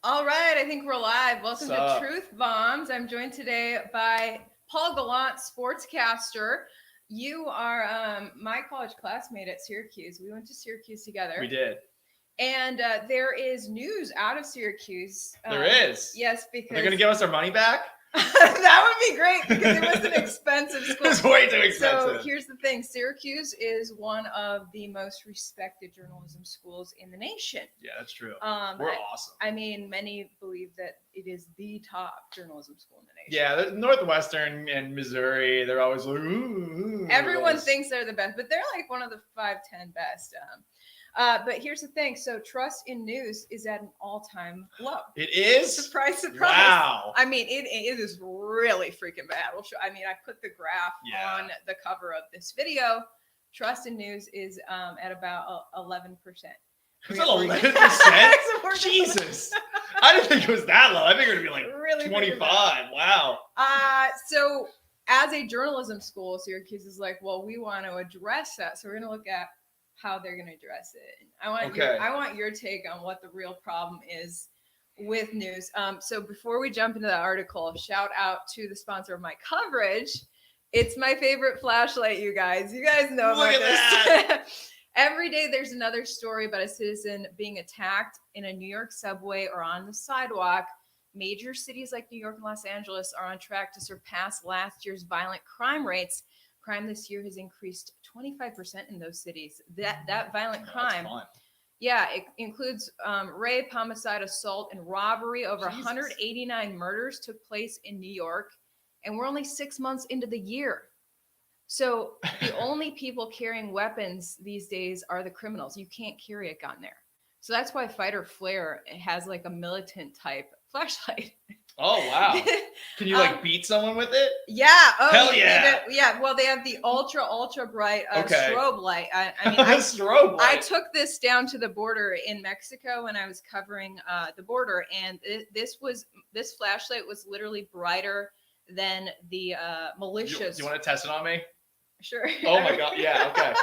All right, I think we're live. Welcome What's to up? Truth Bombs. I'm joined today by Paul Gallant, sportscaster. You are my college classmate at Syracuse. We went to Syracuse together. We did. And there is news out of Syracuse. There is. Yes, because They're gonna give us our money back. that would be great because it was an expensive school. It's way too expensive. So here's the thing: Syracuse is one of the most respected journalism schools in the nation. Yeah, that's true. We're awesome. I mean, many believe that it is the top journalism school in the nation. Yeah, Northwestern and Missouri, they're always like, ooh. Everyone thinks they're the best, but they're like one of the 5-10 best. But here's the thing. So trust in news is at an all-time low. It is? Surprise, surprise. Wow. I mean, it is really freaking bad. I put the graph on the cover of this video. Trust in news is at about 11%. Is that 11%? Jesus. I didn't think it was that low. I think it would be like really 25. Wow. So as a journalism school, Syracuse is like, well, we want to address that. So we're going to look at how they're going to address it. I want your take on what the real problem is with news. So before we jump into the article, shout out to the sponsor of my coverage. It's my favorite flashlight, you guys. You guys know about this. That. Every day there's another story about a citizen being attacked in a New York subway or on the sidewalk. Major cities like New York and Los Angeles are on track to surpass last year's violent crime rates. Crime this year has increased 25% in those cities. That violent crime, it includes rape, homicide, assault, and robbery. Over 189 murders took place in New York, and we're only 6 months into the year. So the only people carrying weapons these days are the criminals. You can't carry a gun there. So that's why Fight or Flare has like a militant type flashlight. Oh, wow. Can you beat someone with it? Yeah. Oh, hell yeah. Yeah. Well, they have the ultra bright strobe light. I mean, strobe light. I took this down to the border in Mexico when I was covering the border. And this flashlight was literally brighter than the militias. Do you want to test it on me? Sure. Oh my God. Yeah. Okay.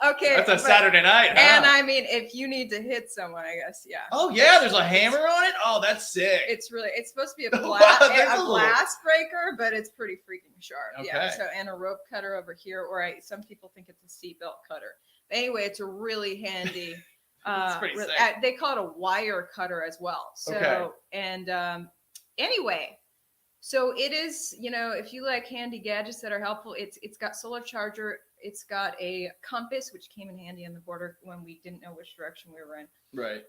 Okay. That's a Saturday night. Huh? And I mean, if you need to hit someone, I guess, yeah. Oh yeah, there's a hammer on it. Oh, that's sick. It's supposed to be a glass breaker, but it's pretty freaking sharp. Okay. Yeah. So and a rope cutter over here, or some people think it's a seatbelt cutter. But anyway, it's a really handy. It's pretty sick. They call it a wire cutter as well. So anyway. So it is, if you like handy gadgets that are helpful, it's got solar charger. It's got a compass, which came in handy on the border when we didn't know which direction we were in. Right.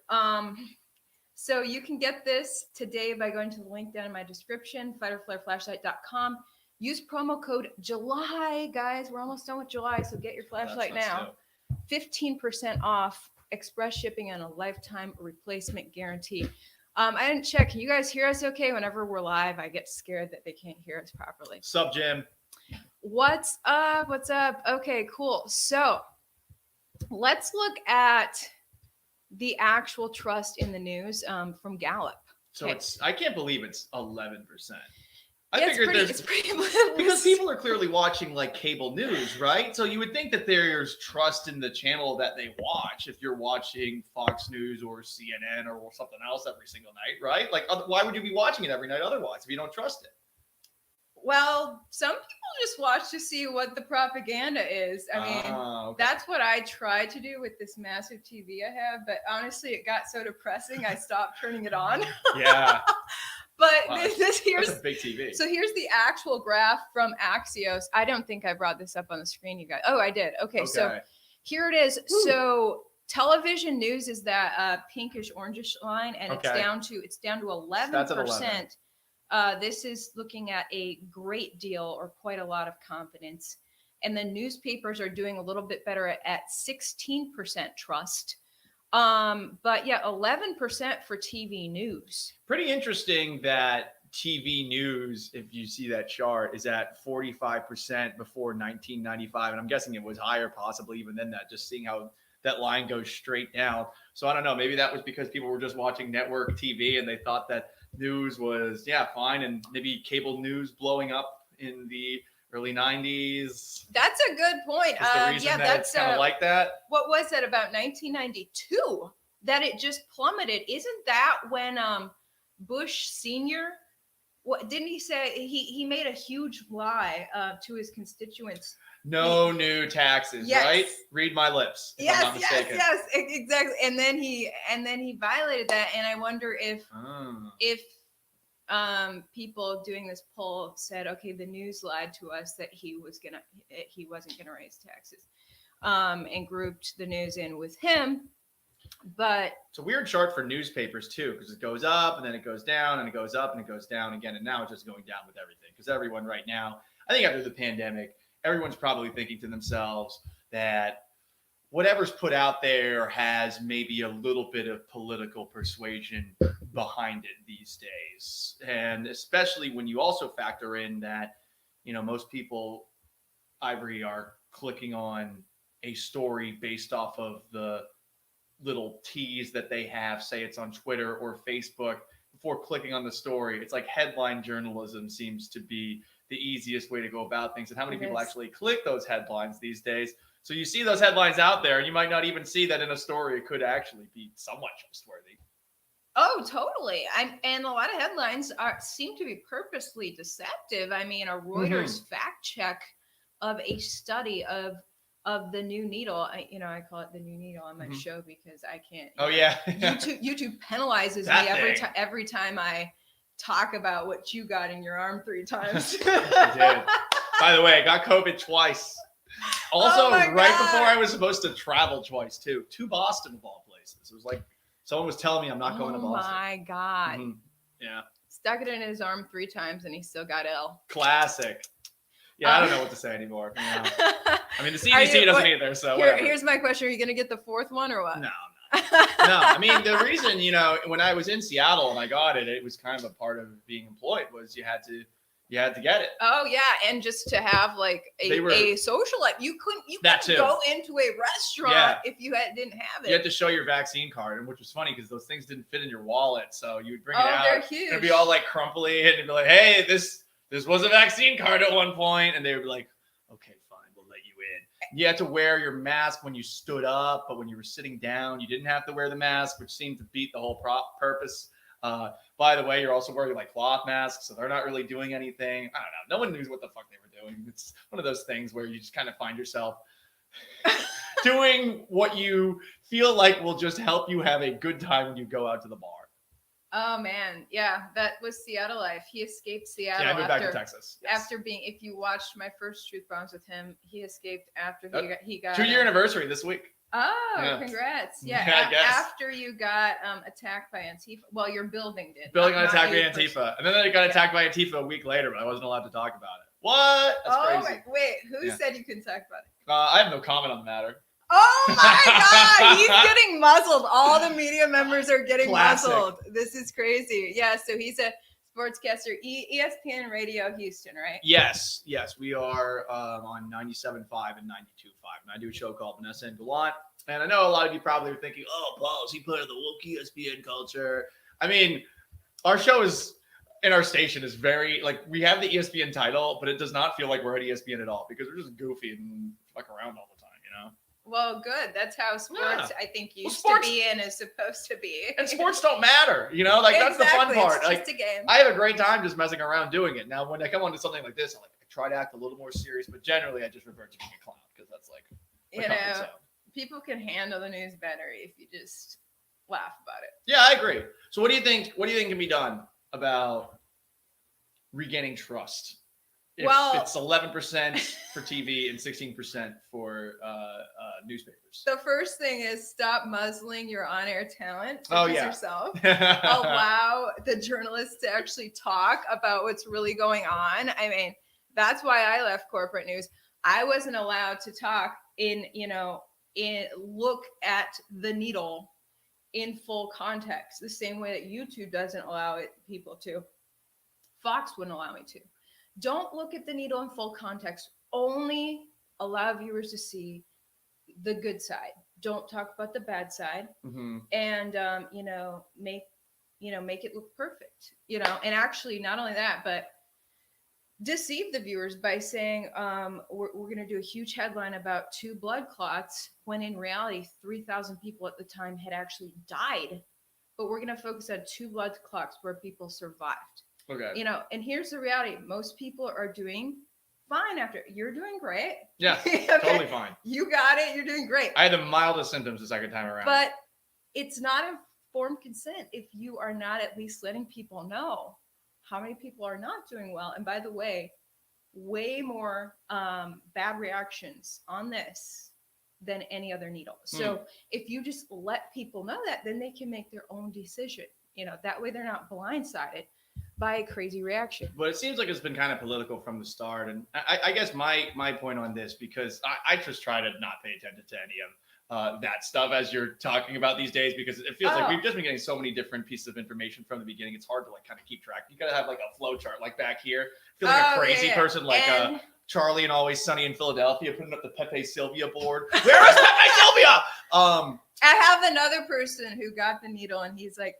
So you can get this today by going to the link down in my description, fightorflareflashlight.com. Use promo code July, guys. We're almost done with July, so get your flashlight now. 15% off, express shipping, and a lifetime replacement guarantee. I didn't check. Can you guys hear us okay? Whenever we're live, I get scared that they can't hear us properly. Sup, Jim? What's up? What's up? Okay, cool. So let's look at the actual trust in the news from Gallup. So I can't believe it's 11%. It's pretty because people are clearly watching like cable news, right? So you would think that there's trust in the channel that they watch if you're watching Fox News or CNN or something else every single night, right? Like, why would you be watching it every night otherwise if you don't trust it? Well, some people just watch to see what the propaganda is. I mean, that's what I try to do with this massive TV I have. But honestly, it got so depressing, I stopped turning it on. Yeah. But here's a big TV. So here's the actual graph from Axios. I don't think I brought this up on the screen, you guys. Oh, I did. Okay. So here it is. Ooh. So television news is that pinkish orangish line, and it's down to 11%. That's at 11. This is looking at a great deal or quite a lot of confidence. And the newspapers are doing a little bit better at 16% trust. But yeah, 11% for TV news. Pretty interesting that TV news, if you see that chart, is at 45% before 1995. And I'm guessing it was higher, possibly even than that, just seeing how that line goes straight down. So I don't know, maybe that was because people were just watching network TV and they thought that news was, fine. And maybe cable news blowing up in the early 90s. That's a good point. That's kind of like that. What was that, about 1992? that it just plummeted. Isn't that when Bush Sr., what didn't he say? He made a huge lie to his constituents. No new taxes, yes. Right? Read my lips. If I'm not mistaken. Yes, exactly. And then he violated that. And I wonder if people doing this poll said, okay, the news lied to us that he wasn't gonna raise taxes, and grouped the news in with him. But it's a weird chart for newspapers too, because it goes up and then it goes down and it goes up and it goes down again, and now it's just going down with everything. Because everyone right now, I think after the pandemic, everyone's probably thinking to themselves that whatever's put out there has maybe a little bit of political persuasion behind it these days. And especially when you also factor in that, most people, Ivory, are clicking on a story based off of the little tease that they have, say it's on Twitter or Facebook, before clicking on the story. It's like headline journalism seems to be the easiest way to go about things. And how many people actually click those headlines these days? So you see those headlines out there and you might not even see that in a story it could actually be somewhat trustworthy. Oh, totally. And a lot of headlines seem to be purposely deceptive. I mean, a Reuters fact check of a study of the new needle. I call it the new needle on my show because I can't. YouTube penalizes me every time I talk about what you got in your arm 3 times. I did. By the way, I got COVID twice. Also, right before I was supposed to travel twice too, to Boston of all places. It was like someone was telling me I'm not going to Boston. Oh my God. Yeah. Stuck it in his arm 3 times and he still got ill. Classic. Yeah, I don't know what to say anymore. I mean, the CDC doesn't either, so here's my question. Are you going to get the 4th one or what? No. I mean, the reason, when I was in Seattle and I got it, it was kind of a part of being employed was you had to get it. Oh yeah, and just to have like a social life. You couldn't go into a restaurant if you didn't have it. You had to show your vaccine card, and which was funny because those things didn't fit in your wallet, so you would bring it out. They're huge. It'd be all like crumply, and it'd be like, "Hey, this was a vaccine card at one point," and they would be like, "Okay, fine, we'll let you in." You had to wear your mask when you stood up, but when you were sitting down, you didn't have to wear the mask, which seemed to beat the whole purpose. By the way, you're also wearing like cloth masks, so they're not really doing anything. I don't know. No one knew what the fuck they were doing. It's one of those things where you just kind of find yourself doing what you feel like will just help you have a good time when you go out to the bar. Oh man, yeah, that was Seattle life. He escaped Seattle. Yeah, I moved back to Texas. Yes. After being, if you watched my first Truth Bombs with him, he escaped after he got 2-year anniversary this week. Oh, yeah. Congrats. Yeah, after you got attacked by Antifa. Well, your building did. Building got attacked by Antifa. And then they got attacked by Antifa a week later, but I wasn't allowed to talk about it. What? That's crazy. Wait, who said you couldn't talk about it? I have no comment on the matter. Oh my God, he's getting muzzled. All the media members are getting muzzled. This is crazy. Yeah, so he's a sportscaster, ESPN Radio Houston, right? Yes, we are on 97.5 and 92.5, and I do a show called Vanessa and Gallant. And I know a lot of you probably are thinking, "Oh, Paul, is he part of the woke ESPN culture?" I mean, our show is, and our station is very, like, we have the ESPN title, but it does not feel like we're at ESPN at all because we're just goofy and fuck around all the time, Well, good. That's how sports, I think, used to be and is supposed to be. And sports don't matter, that's the fun part. It's just a game. I have a great time just messing around doing it. Now, when I come on to something like this, I try to act a little more serious, but generally I just revert to being a clown because that's like my comfort zone. People can handle the news better if you just laugh about it. Yeah, I agree. So what do you think can be done about regaining trust? It's 11% for TV and 16% for newspapers. The first thing is stop muzzling your on-air talent. Yourself. Allow the journalists to actually talk about what's really going on. I mean, that's why I left corporate news. I wasn't allowed to talk look at the needle in full context, the same way that YouTube doesn't allow people to. Fox wouldn't allow me to. Don't look at the needle in full context. Only allow viewers to see the good side. Don't talk about the bad side. And make it look perfect. And actually, not only that, but deceive the viewers by saying we're going to do a huge headline about 2 blood clots when in reality 3,000 people at the time had actually died, but we're going to focus on 2 blood clots where people survived. Okay. You know, and here's the reality: most people are doing fine after. You're doing great. Yeah, okay? totally fine. You got it. You're doing great. I had the mildest symptoms the second time around. But it's not informed consent if you are not at least letting people know how many people are not doing well. And by the way, way more bad reactions on this than any other needle. So if you just let people know that, then they can make their own decision. You know, that way they're not blindsided by a crazy reaction. But it seems like it's been kind of political from the start. And I guess my point on this, because I just try to not pay attention to any of that stuff as you're talking about these days, because it feels like we've just been getting so many different pieces of information from the beginning. It's hard to like kind of keep track. You got to have like a flow chart like back here. I feel like a crazy person like Charlie and Always Sunny in Philadelphia putting up the Pepe Sylvia board. Where is Pepe Sylvia? I have another person who got the needle, and he's like,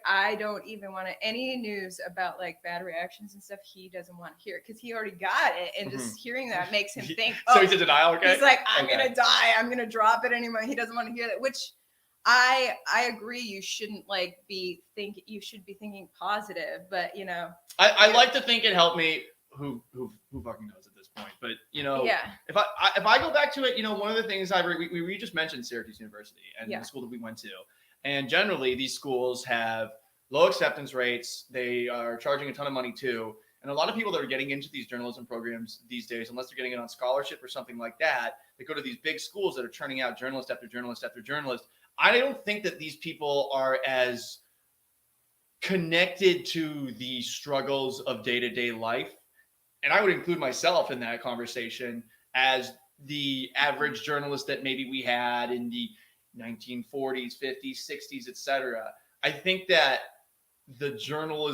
I don't even want any news about like bad reactions and stuff. He doesn't want to hear it because he already got it, and just hearing that makes him think. So he's in denial. Okay. He's like, I'm gonna die. I'm gonna drop it anyway. He doesn't want to hear that. Which I agree. You shouldn't you should be thinking positive, but you know. I like to think it helped me. Who fucking knows at this point? But you know, if I go back to it, you know, one of the things we just mentioned Syracuse University and the school that we went to. And generally, these schools have low acceptance rates. They are charging a ton of money too. And a lot of people that are getting into these journalism programs these days, unless they're getting it on scholarship or something like that, they go to these big schools that are churning out journalist after journalist after journalist. I don't think that these people are as connected to the struggles of day-to-day life. And I would include myself in that conversation as the average journalist that maybe we had in the 1940s, 50s, 60s, etc. I think that the general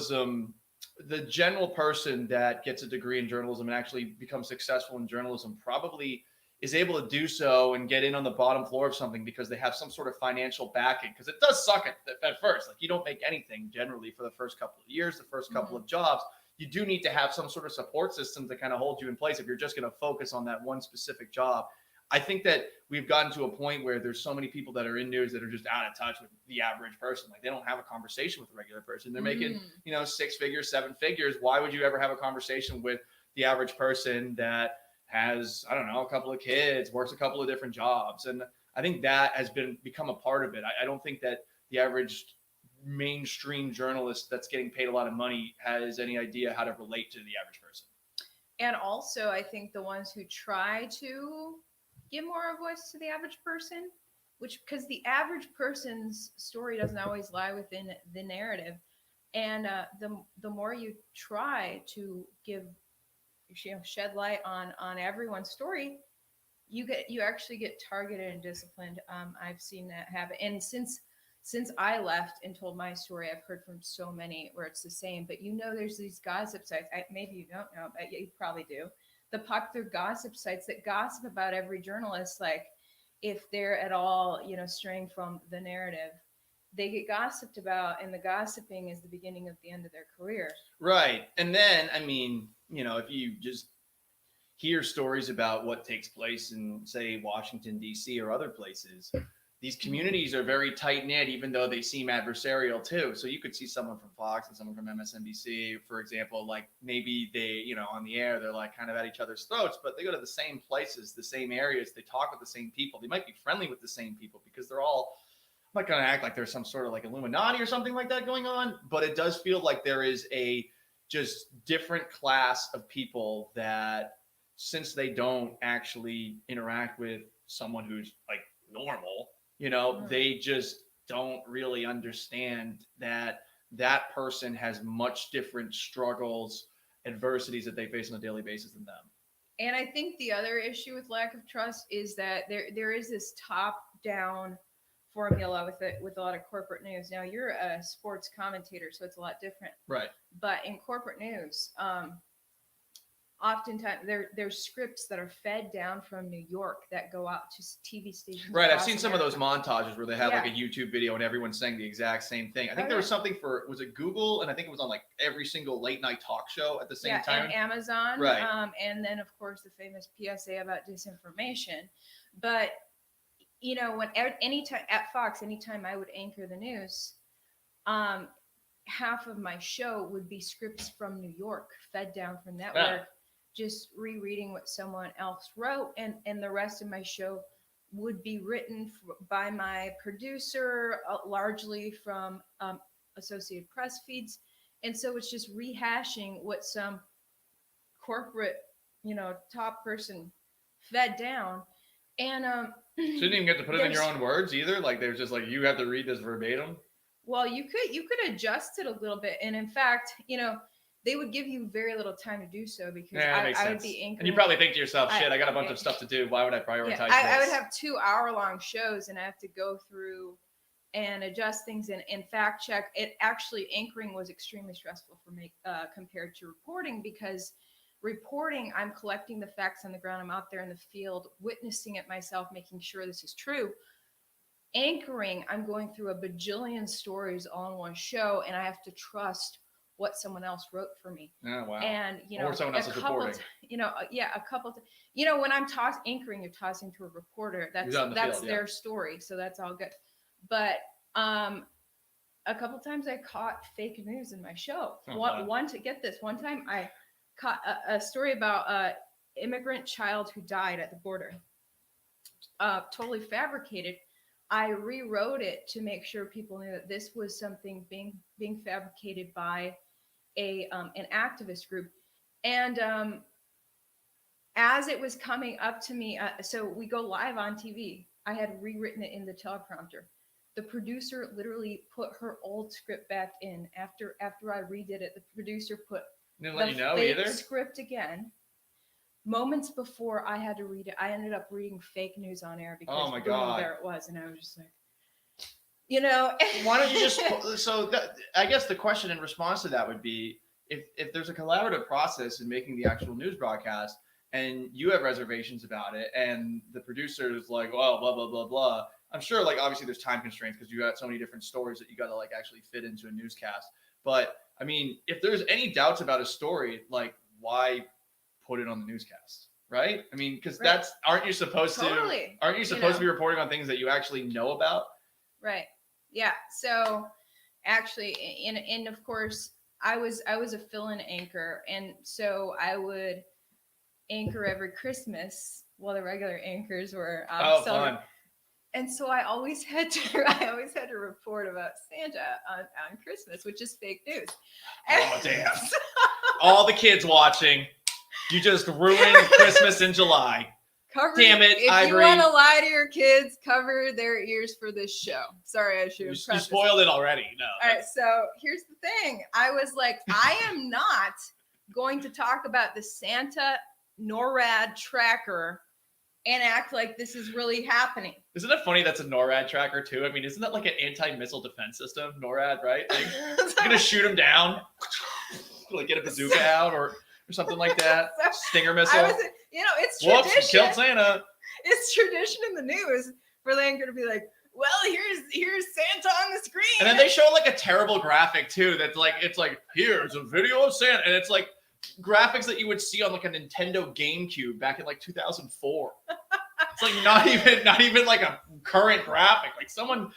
person that gets a degree in journalism and actually becomes successful in journalism probably is able to do so and get in on the bottom floor of something because they have some sort of financial backing. Because it does suck at first. Like, you don't make anything generally for the first couple of years, the first couple of jobs. You do need to have some sort of support system to kind of hold you in place if you're just going to focus on that one specific job. I think that we've gotten to a point where there's so many people that are in news that are just out of touch with the average person. Like, they don't have a conversation with a regular person. They're making, 6 figures, 7 figures. Why would you ever have a conversation with the average person that has, I don't know, a couple of kids, works a couple of different jobs? And I think that has become a part of it. I don't think that the average mainstream journalist that's getting paid a lot of money has any idea how to relate to the average person. And also, I think the ones who try to give more of a voice to the average person, because the average person's story doesn't always lie within the narrative, and the more you try to shed light on everyone's story, you actually get targeted and disciplined. I've seen that happen, and since I left and told my story, I've heard from so many where it's the same. But there's these gossip sites. Maybe you don't know, but you probably do. The popular gossip sites that gossip about every journalist, like if they're at all, straying from the narrative, they get gossiped about, and the gossiping is the beginning of the end of their career. Right. And then, I mean, if you just hear stories about what takes place in, say, Washington, D.C. or other places, these communities are very tight-knit, even though they seem adversarial too. So you could see someone from Fox and someone from MSNBC, for example, like maybe they, on the air, they're like kind of at each other's throats, but they go to the same places, the same areas. They talk with the same people. They might be friendly with the same people because they're all, I'm not going to act like there's some sort of like Illuminati or something like that going on, but it does feel like there is a just different class of people that, since they don't actually interact with someone who's like normal, they just don't really understand that that person has much different struggles, adversities that they face on a daily basis than them. And I think the other issue with lack of trust is that there is this top-down formula with a lot of corporate news. Now, you're a sports commentator, so it's a lot different. Right. But in corporate news, oftentimes there's scripts that are fed down from New York that go out to TV stations. Right, I've seen some of those montages where they have like a YouTube video and everyone's saying the exact same thing. I think there was something was it Google, and I think it was on like every single late night talk show at the same time. And Amazon, right? And then of course the famous PSA about disinformation. But you know, anytime at Fox, anytime I would anchor the news, half of my show would be scripts from New York fed down from network. Just rereading what someone else wrote, and the rest of my show would be written by my producer, largely from Associated Press feeds. And so it's just rehashing what some corporate, top person fed down. And so you didn't even get to put it in your own words either? Like there's just like, you have to read this verbatim? Well, you could adjust it a little bit. And in fact, they would give you very little time to do so because I would be anchoring. And you probably think to yourself, shit, I got a bunch of stuff to do. Why would I prioritize this? I would have 2-hour-long shows, and I have to go through and adjust things and fact check. Anchoring was extremely stressful for me compared to reporting, because reporting, I'm collecting the facts on the ground. I'm out there in the field, witnessing it myself, making sure this is true. Anchoring, I'm going through a bajillion stories all in one show, and I have to trust what someone else wrote for me. Oh, wow. And or someone else is reporting. A couple. When I'm anchoring, you're tossing to a reporter. That's field, their story, so that's all good. But a couple times I caught fake news in my show. One time I caught a story about an immigrant child who died at the border. Totally fabricated. I rewrote it to make sure people knew that this was something being fabricated by an activist group. And as it was coming up to me, so we go live on TV. I had rewritten it in the teleprompter. The producer literally put her old script back in after I redid it. The producer put the script again. Moments before I had to read it, I ended up reading fake news on air because oh my God, there it was, and I was just like, Why don't you just? I guess the question in response to that would be, if there's a collaborative process in making the actual news broadcast, and you have reservations about it, and the producer is like, well, blah blah blah blah. I'm sure, like, obviously there's time constraints because you got so many different stories that you got to like actually fit into a newscast. But I mean, if there's any doubts about a story, like, why put it on the newscast, right? I mean, because aren't you supposed to be reporting on things that you actually know about? Right. Yeah. So actually, and of course, I was a fill-in anchor, and so I would anchor every Christmas while the regular anchors were fun. And so I always had to report about Santa on Christmas, which is fake news. Oh damn! All the kids watching. You just ruined Christmas in July. Damn it, if Ivory. You want to lie to your kids, cover their ears for this show. Sorry, I should have You spoiled it already. No. All right, so here's the thing. I was like, I am not going to talk about the Santa NORAD tracker and act like this is really happening. Isn't it funny that's a NORAD tracker too? I mean, isn't that like an anti-missile defense system, NORAD, right? Like, you're going to shoot them down, like get a bazooka out or something like that. Stinger missile. It's tradition. Whoops, killed Santa. It's tradition in the news for the anchor to be like, well, here's Santa on the screen. And then they show like a terrible graphic too. That's like, it's like, here's a video of Santa. And it's like graphics that you would see on like a Nintendo GameCube back in like 2004. It's like not even like a current graphic. Like someone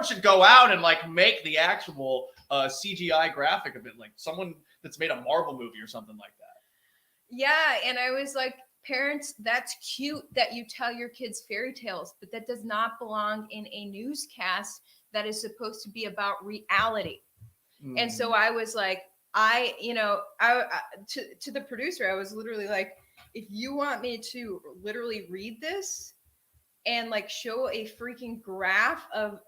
should go out and like make the actual CGI graphic of it. Like someone that's made a Marvel movie or something like that. Yeah, and I was like, parents, that's cute that you tell your kids fairy tales, but that does not belong in a newscast that is supposed to be about reality. And so I was like, to the producer, I was literally like, if you want me to literally read this and like show a freaking graph of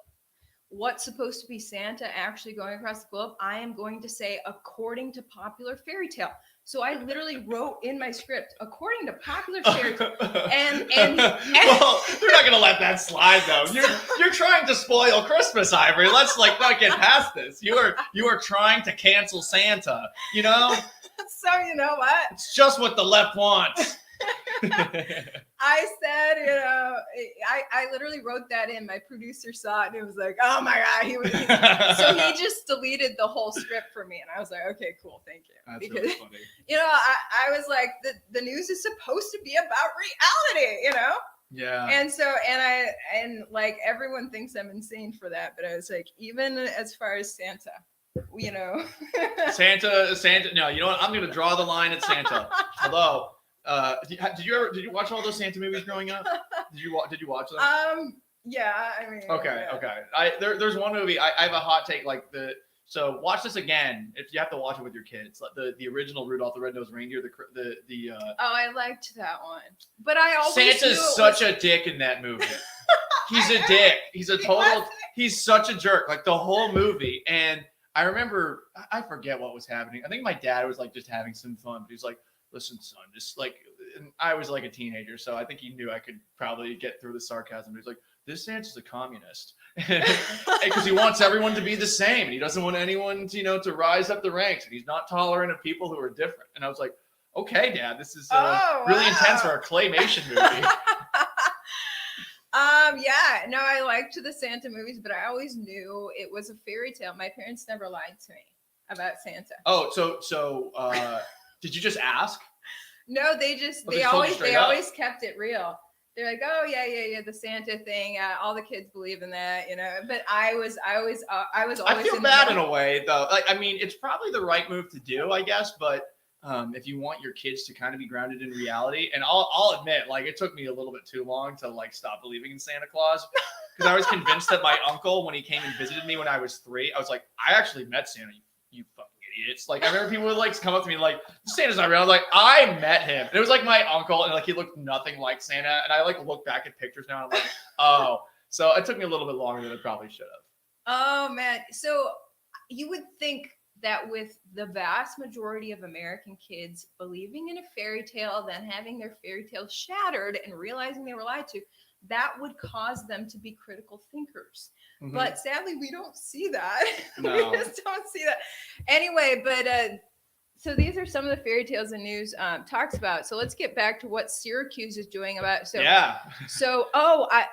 what's supposed to be Santa actually going across the globe, I am going to say according to popular fairy tale. So I literally wrote in my script, according to popular fairy tale. And well, they're not gonna let that slide though. You're trying to spoil Christmas, Ivory. Let's like not get past this. You are trying to cancel Santa. So you know what? It's just what the left wants. I said, I literally wrote that in. My producer saw it and it was like, oh my God. So he just deleted the whole script for me. And I was like, okay, cool. Thank you. That's because, really funny. I was like, the news is supposed to be about reality, Yeah. And so, and like everyone thinks I'm insane for that. But I was like, even as far as Santa, Santa. No, you know what? I'm going to draw the line at Santa. Although, did you watch all those Santa movies growing up? Did you watch them? Yeah, I mean. Okay, yeah. okay. There's one movie. I have a hot take. So watch this again. If you have to watch it with your kids, like the original Rudolph the Red-Nosed Reindeer. Oh, I liked that one, but I always Santa's such a dick in that movie. He's a dick. He's a total. He's such a jerk. Like the whole movie. And I remember, I forget what was happening. I think my dad was like just having some fun. But he's like, listen, son, just like, and I was like a teenager, so I think he knew I could probably get through the sarcasm. He's like, this Santa's a communist because he wants everyone to be the same. And he doesn't want anyone to, to rise up the ranks. And he's not tolerant of people who are different. And I was like, okay, Dad, this is really intense for a claymation movie. Yeah, no, I liked the Santa movies, but I always knew it was a fairy tale. My parents never lied to me about Santa. Oh, so did you just ask? No, they always kept it real. They're like, oh yeah, the Santa thing. All the kids believe in that, But I was always. I feel bad in a way, though. Like, I mean, it's probably the right move to do, I guess. But if you want your kids to kind of be grounded in reality, and I'll admit, like, it took me a little bit too long to like stop believing in Santa Claus because I was convinced that my uncle, when he came and visited me when I was 3, I was like, I actually met Santa. You fucking idiots. Like, I remember people would like come up to me like, Santa's not real. I was like, I met him. And it was like my uncle, and like he looked nothing like Santa. And I like look back at pictures now and I'm like, oh. So it took me a little bit longer than it probably should have. Oh man. So you would think that with the vast majority of American kids believing in a fairy tale, then having their fairy tale shattered and realizing they were lied to, that would cause them to be critical thinkers. Mm-hmm. But sadly, we don't see that. No. We just don't see that. Anyway, but so these are some of the fairy tales the news talks about. So let's get back to what Syracuse is doing about. So yeah. So I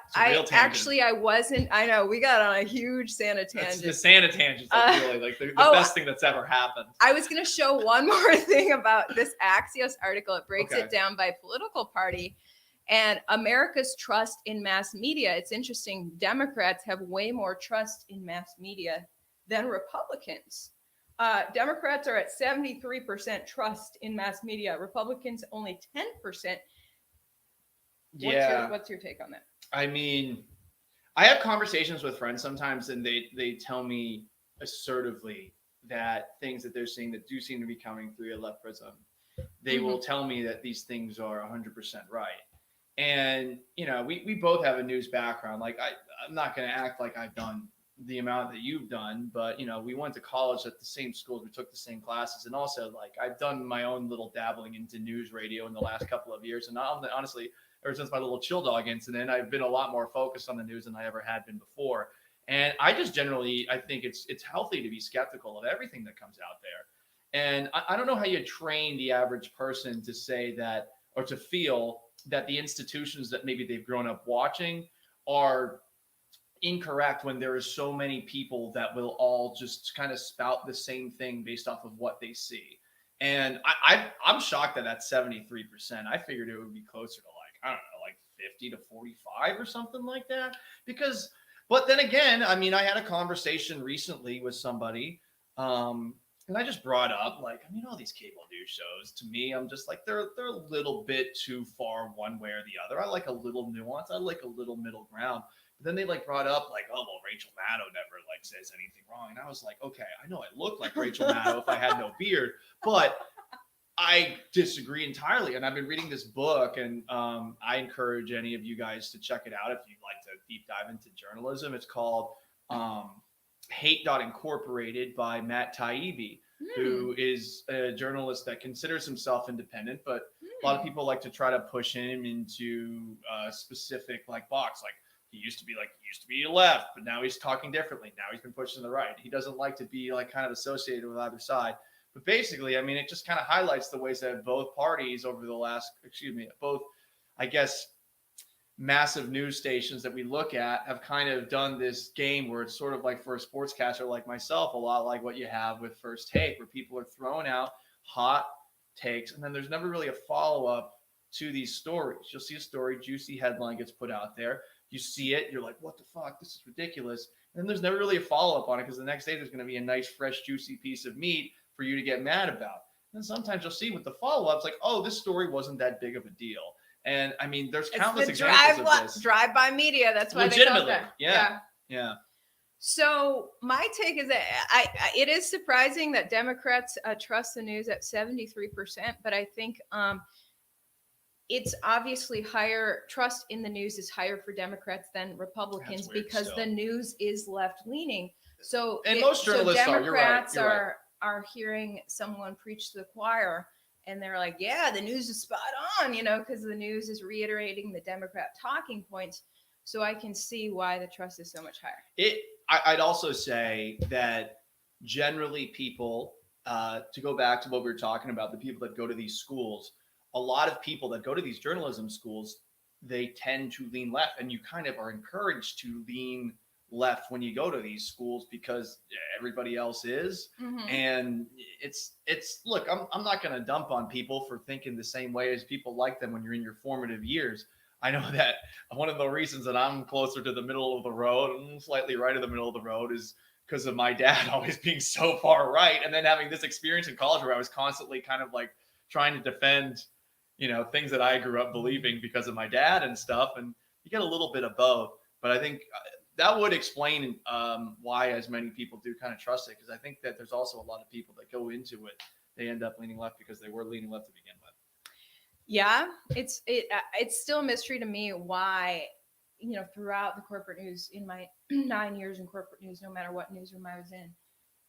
wasn't. I know we got on a huge Santa tangent. The Santa tangent is really like the best thing that's ever happened. I was going to show one more thing about this Axios article. It breaks it down by political party. And America's trust in mass media. It's interesting. Democrats have way more trust in mass media than Republicans. Democrats are at 73% trust in mass media. Republicans only 10%. What's your take on that? I mean, I have conversations with friends sometimes, and they tell me assertively that things that they're seeing that do seem to be coming through a left prism, they will tell me that these things are 100% right. And, we both have a news background. Like, I'm not going to act like I've done the amount that you've done, but, we went to college at the same schools. We took the same classes. And also, like, I've done my own little dabbling into news radio in the last couple of years. And honestly, ever since my little chill dog incident, I've been a lot more focused on the news than I ever had been before. And I just generally, I think it's healthy to be skeptical of everything that comes out there. And I don't know how you train the average person to say that, or to feel that the institutions that maybe they've grown up watching are incorrect when there are so many people that will all just kind of spout the same thing based off of what they see. And I'm shocked that that's 73%. I figured it would be closer to like, I don't know, like 50 to 45 or something like that. But then again, I mean, I had a conversation recently with somebody, and I just brought up, like, I mean, all these cable news shows, to me, I'm just like, they're a little bit too far one way or the other. I like a little nuance. I like a little middle ground. But then they like brought up like, oh, well, Rachel Maddow never like says anything wrong. And I was like, okay, I know I look like Rachel Maddow if I had no beard, but I disagree entirely. And I've been reading this book, and I encourage any of you guys to check it out if you'd like to deep dive into journalism. It's called Hate Incorporated by Matt Taibbi, who is a journalist that considers himself independent, but a lot of people like to try to push him into a specific like box. Like he used to be left, but now he's talking differently. Now he's been pushed to the right. He doesn't like to be like kind of associated with either side. But basically, I mean, it just kind of highlights the ways that both parties over the last, both, I guess, massive news stations that we look at have kind of done this game where it's sort of like, for a sportscaster like myself, a lot like what you have with First Take, where people are throwing out hot takes and then there's never really a follow-up to these stories. You'll see a story, juicy headline gets put out there, you see it, you're like, what the fuck, this is ridiculous, and then there's never really a follow-up on it, because the next day there's going to be a nice fresh juicy piece of meat for you to get mad about. And sometimes you'll see with the follow-ups, like, oh, this story wasn't that big of a deal. And I mean, there's countless examples of this. Drive-by media. That's why they call it that. Yeah. So my take is that it is surprising that Democrats trust the news at 73%, but I think it's obviously higher. Trust in the news is higher for Democrats than Republicans because the news is left-leaning. So most journalists Democrats are hearing someone preach to the choir. And they're like, yeah, the news is spot on, because the news is reiterating the Democrat talking points. So I can see why the trust is so much higher. I'd also say that generally people, to go back to what we were talking about, the people that go to these schools, a lot of people that go to these journalism schools, they tend to lean left, and you kind of are encouraged to lean left when you go to these schools because everybody else is. And it's look, I'm not going to dump on people for thinking the same way as people like them when you're in your formative years. I know that one of the reasons that I'm closer to the middle of the road and slightly right of the middle of the road is because of my dad always being so far right, and then having this experience in college where I was constantly kind of like trying to defend things that I grew up believing because of my dad and stuff, and you get a little bit of both. But I think that would explain why as many people do kind of trust it, because I think that there's also a lot of people that go into it, they end up leaning left because they were leaning left to begin with. Yeah, it's still a mystery to me why, throughout the corporate news, in my 9 years in corporate news, no matter what newsroom I was in,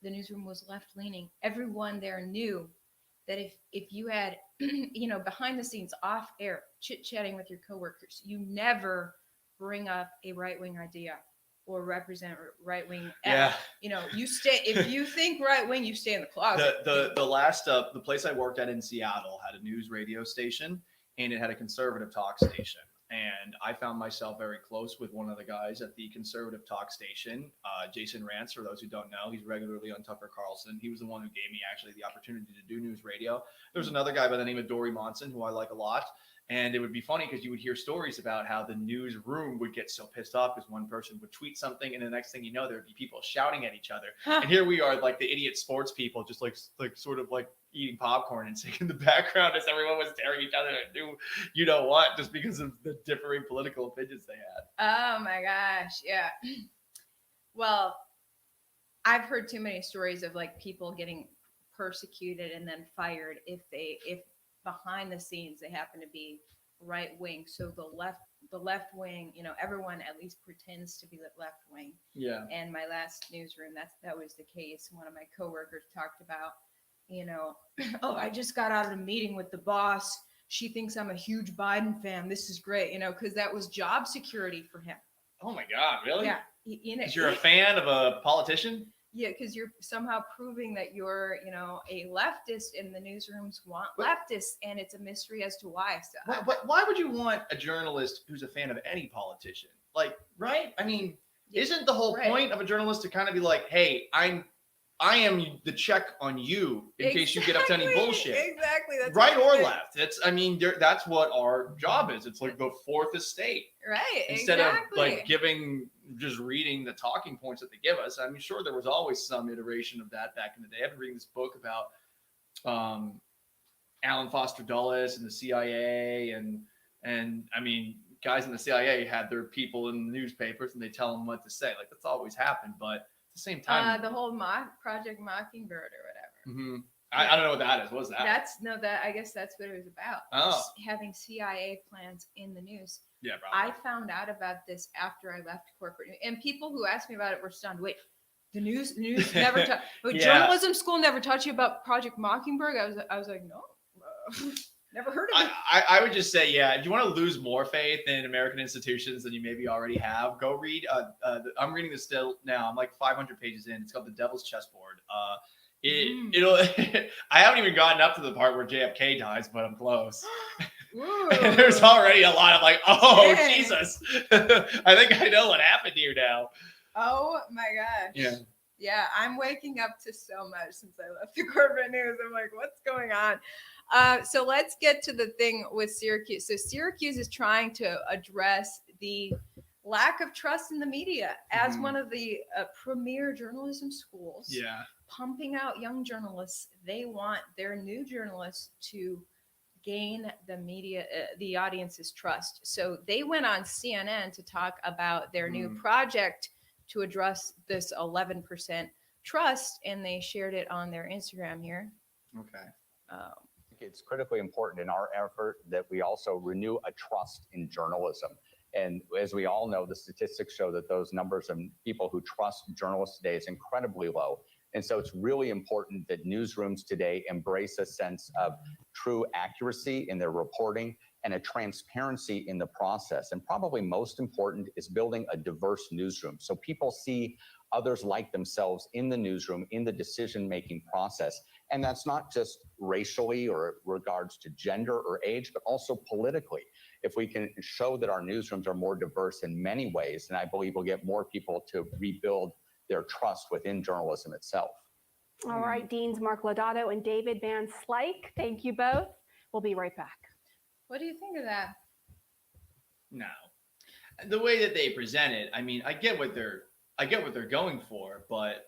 the newsroom was left-leaning. Everyone there knew that if you had, behind the scenes, off air, chit-chatting with your coworkers, you never bring up a right-wing idea or represent right-wing. Yeah. You stay, if you think right-wing, you stay in the closet. The place I worked at in Seattle had a news radio station, and it had a conservative talk station. And I found myself very close with one of the guys at the conservative talk station, Jason Rance, for those who don't know. He's regularly on Tucker Carlson. He was the one who gave me actually the opportunity to do news radio. There's another guy by the name of Dory Monson, who I like a lot. And it would be funny because you would hear stories about how the newsroom would get so pissed off because one person would tweet something, and the next thing you know, there would be people shouting at each other. And here we are, like the idiot sports people, just like sort of like eating popcorn and singing in the background as everyone was tearing each other and do what, just because of the differing political opinions they had. Oh my gosh, yeah. Well, I've heard too many stories of like people getting persecuted and then fired if behind the scenes they happen to be right wing. So the left wing, everyone at least pretends to be left wing. Yeah. And my last newsroom, that was the case. One of my coworkers talked about, oh, I just got out of a meeting with the boss. She thinks I'm a huge Biden fan. This is great, because that was job security for him. Oh my God, really? Yeah. Because you're a fan of a politician? Yeah, because you're somehow proving that you're, a leftist, and the newsrooms want leftists, and it's a mystery as to why. So why would you want a journalist who's a fan of any politician? Like, right? I mean, isn't the whole point of a journalist to kind of be like, hey, I am the check on you in case you get up to any bullshit. Exactly. That's right or left. That's what our job is. It's like the fourth estate. Right. Instead of like just reading the talking points that they give us. I'm sure there was always some iteration of that back in the day. I've been reading this book about Alan Foster Dulles and the CIA, and I mean, guys in the CIA had their people in the newspapers, and they tell them what to say. Like, that's always happened, but at the same time, the whole Project Mockingbird or whatever. Mm-hmm. I don't know what that is. What was that? I guess that's what it was about. Oh. Having CIA plans in the news. Yeah, probably. I found out about this after I left corporate news, and people who asked me about it were stunned. Wait, the news never taught. Journalism school never taught you about Project Mockingbird. I was like, no, never heard of it. I would just say, yeah, if you want to lose more faith in American institutions than you maybe already have, go read. I'm reading this still now. I'm like 500 pages in. It's called The Devil's Chessboard. It'll. I haven't even gotten up to the part where JFK dies, but I'm close. And there's already a lot of like, oh, dang. Jesus. I think I know what happened here now. Oh my gosh. Yeah. Yeah, I'm waking up to so much since I left the corporate news. I'm like, what's going on? So let's get to the thing with Syracuse. So Syracuse is trying to address the lack of trust in the media as one of the premier journalism schools. Yeah. Pumping out young journalists. They want their new journalists to gain the media, the audience's trust. So they went on CNN to talk about their new project to address this 11% trust, and they shared it on their Instagram here. Okay. It's critically important in our effort that we also renew a trust in journalism. And as we all know, the statistics show that those numbers of people who trust journalists today is incredibly low. And so it's really important that newsrooms today embrace a sense of true accuracy in their reporting and a transparency in the process. And probably most important is building a diverse newsroom so people see others like themselves in the newsroom, in the decision-making process. And that's not just racially or regards to gender or age, but also politically. If we can show that our newsrooms are more diverse in many ways, then I believe we'll get more people to rebuild their trust within journalism itself. All right, Deans Mark Lodato and David Van Slyke, thank you both. We'll be right back. What do you think of that? No, the way that they present it, I mean, I get what they're going for, but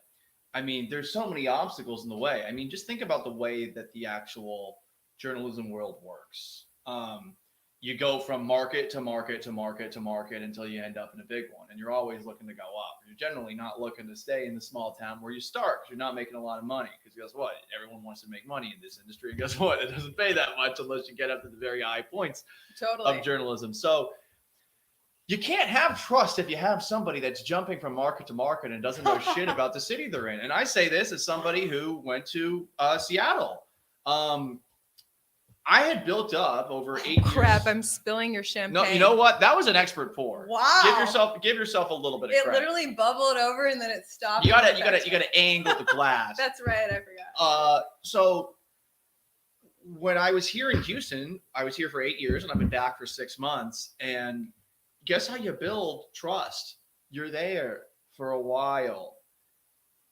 I mean, there's so many obstacles in the way. I mean, just think about the way that the actual journalism world works. You go from market to market to market to market until you end up in a big one, and you're always looking to go up. You're generally not looking to stay in the small town where you start because you're not making a lot of money. Because guess what? Everyone wants to make money in this industry. And guess what? It doesn't pay that much unless you get up to the very high points of journalism. So you can't have trust if you have somebody that's jumping from market to market and doesn't know shit about the city they're in. And I say this as somebody who went to Seattle. I had built up over 8 years. Crap, I'm spilling your champagne. No, you know what? That was an expert pour. Wow. Give yourself a little bit of credit. It literally bubbled over and then it stopped. You gotta angle the glass. That's right, I forgot. So when I was here in Houston, I was here for 8 years and I've been back for 6 months. And guess how you build trust? You're there for a while.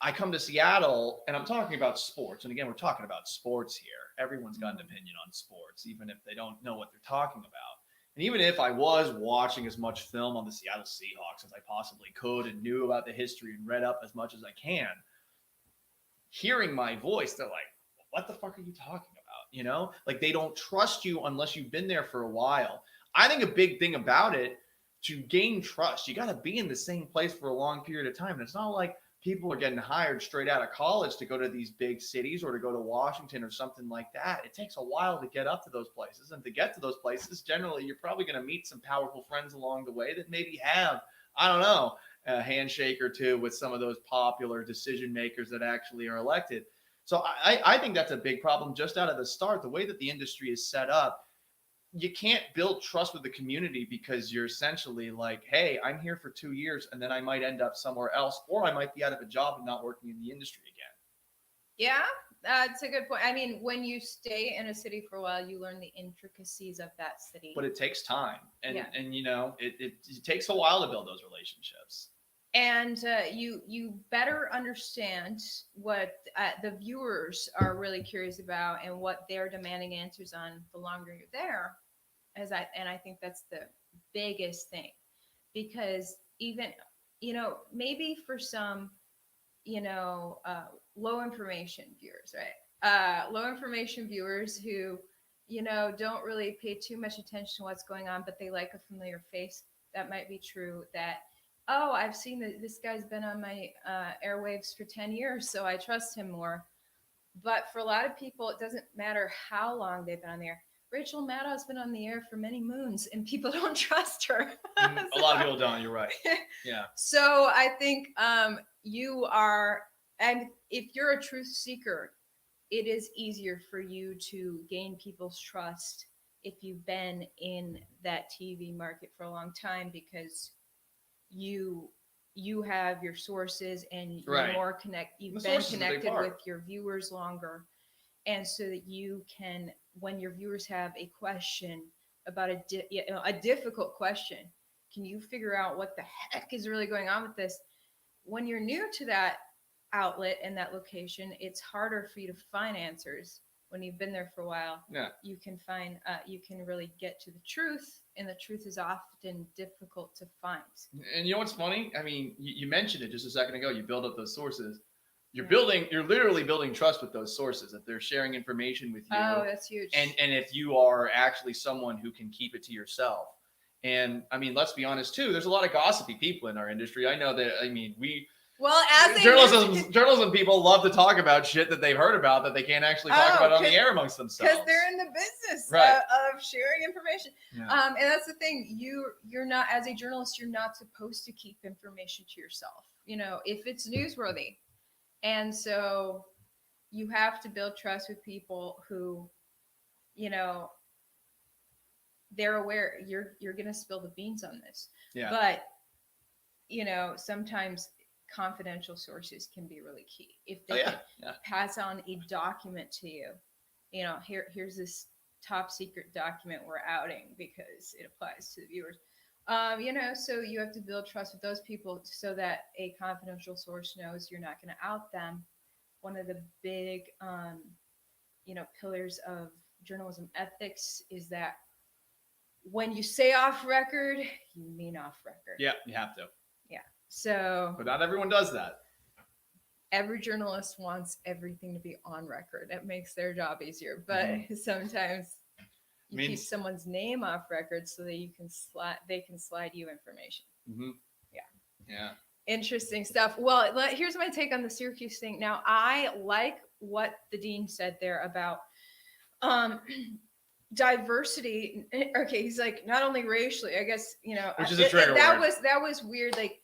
I come to Seattle and I'm talking about sports. And again, we're talking about sports here. Everyone's got an opinion on sports, even if they don't know what they're talking about. And even if I was watching as much film on the Seattle Seahawks as I possibly could and knew about the history and read up as much as I can, hearing my voice, they're like, what the fuck are you talking about? You know, like they don't trust you unless you've been there for a while. I think a big thing about it, to gain trust, you got to be in the same place for a long period of time. And it's not like people are getting hired straight out of college to go to these big cities or to go to Washington or something like that. It takes a while to get up to those places. And to get to those places, generally, you're probably going to meet some powerful friends along the way that maybe have, I don't know, a handshake or two with some of those popular decision makers that actually are elected. So I think that's a big problem just out of the start. The way that the industry is set up, you can't build trust with the community because you're essentially like, hey, I'm here for 2 years and then I might end up somewhere else, or I might be out of a job and not working in the industry again. Yeah, that's a good point. I mean, when you stay in a city for a while, you learn the intricacies of that city. But it takes time. And you know, it takes a while to build those relationships. And you better understand what the viewers are really curious about and what they're demanding answers on the longer you're there. And I think that's the biggest thing, because even, you know, maybe for some, you know, low information viewers, right? Low information viewers who, you know, don't really pay too much attention to what's going on, but they like a familiar face. That might be true. That, oh, I've seen that this guy's been on my airwaves for 10 years, so I trust him more. But for a lot of people, it doesn't matter how long they've been on the air. Rachel Maddow's been on the air for many moons, and people don't trust her. A lot of people don't. You're right. Yeah. So I think you are, and if you're a truth seeker, it is easier for you to gain people's trust if you've been in that TV market for a long time, because you you have your sources and you're Right. you've The been source is a big connected part. with your viewers longer. And so that you can, when your viewers have a question about a difficult question, can you figure out what the heck is really going on with this? When you're new to that outlet and that location, it's harder for you to find answers. When you've been there for a while, Yeah. you can find, you can really get to the truth, and the truth is often difficult to find. And you know what's funny? I mean, you mentioned it just a second ago. You build up those sources. You're literally building trust with those sources, that they're sharing information with you. Oh, that's huge. And if you are actually someone who can keep it to yourself. And I mean, let's be honest too, there's a lot of gossipy people in our industry. I know that, I mean, journalism people love to talk about shit that they've heard about that they can't actually talk about on the air amongst themselves. Because they're in the business of sharing information. Yeah. And that's the thing. You're not, as a journalist, you're not supposed to keep information to yourself, if it's newsworthy. And so you have to build trust with people who, they're aware you're going to spill the beans on this. Yeah. But, sometimes confidential sources can be really key. If they can pass on a document to you, here's this top secret document we're outing because it applies to the viewers. So you have to build trust with those people so that a confidential source knows you're not going to out them. One of the big, pillars of journalism ethics is that when you say off record, you mean off record. Yeah, you have to. Yeah. So. But not everyone does that. Every journalist wants everything to be on record. It makes their job easier. But sometimes you keep someone's name off record so that they can slide you information. Mm-hmm. Yeah. Interesting stuff. Well, here's my take on the Syracuse thing. Now, I like what the dean said there about diversity. Okay, he's like, not only racially, I guess, which is a trigger word. That was weird. Like,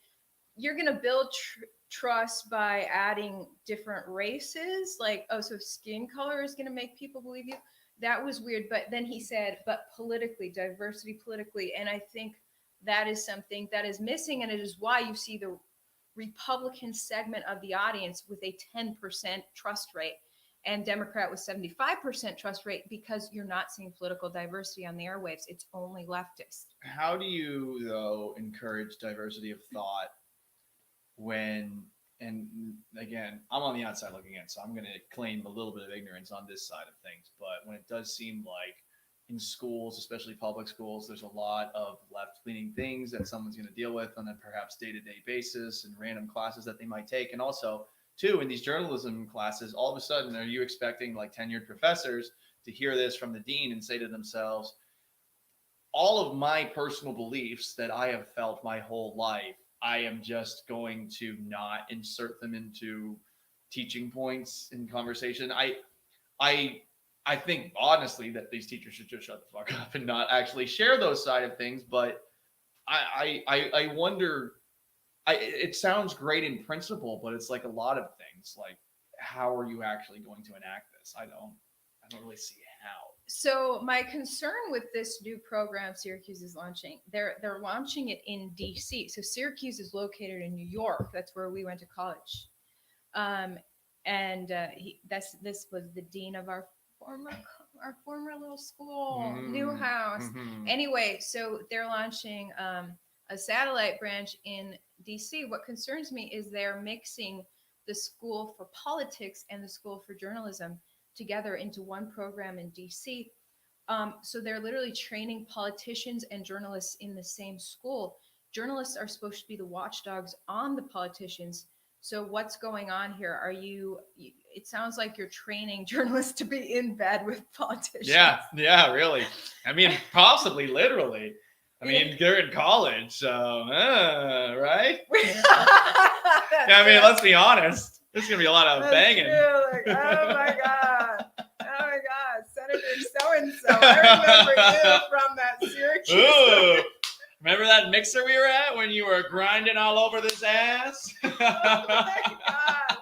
you're going to build trust by adding different races. Like, so skin color is going to make people believe you. That was weird. But then he said, but politically, diversity politically. And I think that is something that is missing. And it is why you see the Republican segment of the audience with a 10% trust rate and Democrat with 75% trust rate, because you're not seeing political diversity on the airwaves. It's only leftist. How do you, though, encourage diversity of thought when, and again, I'm on the outside looking in, so I'm going to claim a little bit of ignorance on this side of things, but when it does seem like in schools, especially public schools, there's a lot of left-leaning things that someone's going to deal with on a perhaps day-to-day basis and random classes that they might take. And also, too, in these journalism classes, all of a sudden, are you expecting like tenured professors to hear this from the dean and say to themselves, all of my personal beliefs that I have felt my whole life, I am just going to not insert them into teaching points in conversation. I think honestly that these teachers should just shut the fuck up and not actually share those side of things. But I wonder, it sounds great in principle, but it's like a lot of things. Like, how are you actually going to enact this? I don't really see how. So my concern with this new program Syracuse is launching, they're launching it in DC. So Syracuse is located in New York. That's where we went to college. This was the dean of our former little school, Newhouse. Mm-hmm. Anyway, so they're launching a satellite branch in DC. What concerns me is they're mixing the School for Politics and the School for Journalism together into one program in DC. So they're literally training politicians and journalists in the same school. Journalists are supposed to be the watchdogs on the politicians. So what's going on here? It sounds like you're training journalists to be in bed with politicians. Yeah, really. I mean, possibly literally. I mean, they're in college, so, right? I mean, let's be honest. There's going to be a lot of banging. Like, oh my God. Senator so-and-so. I remember you from that Syracuse. Ooh. Remember that mixer we were at when you were grinding all over this ass? Oh my God.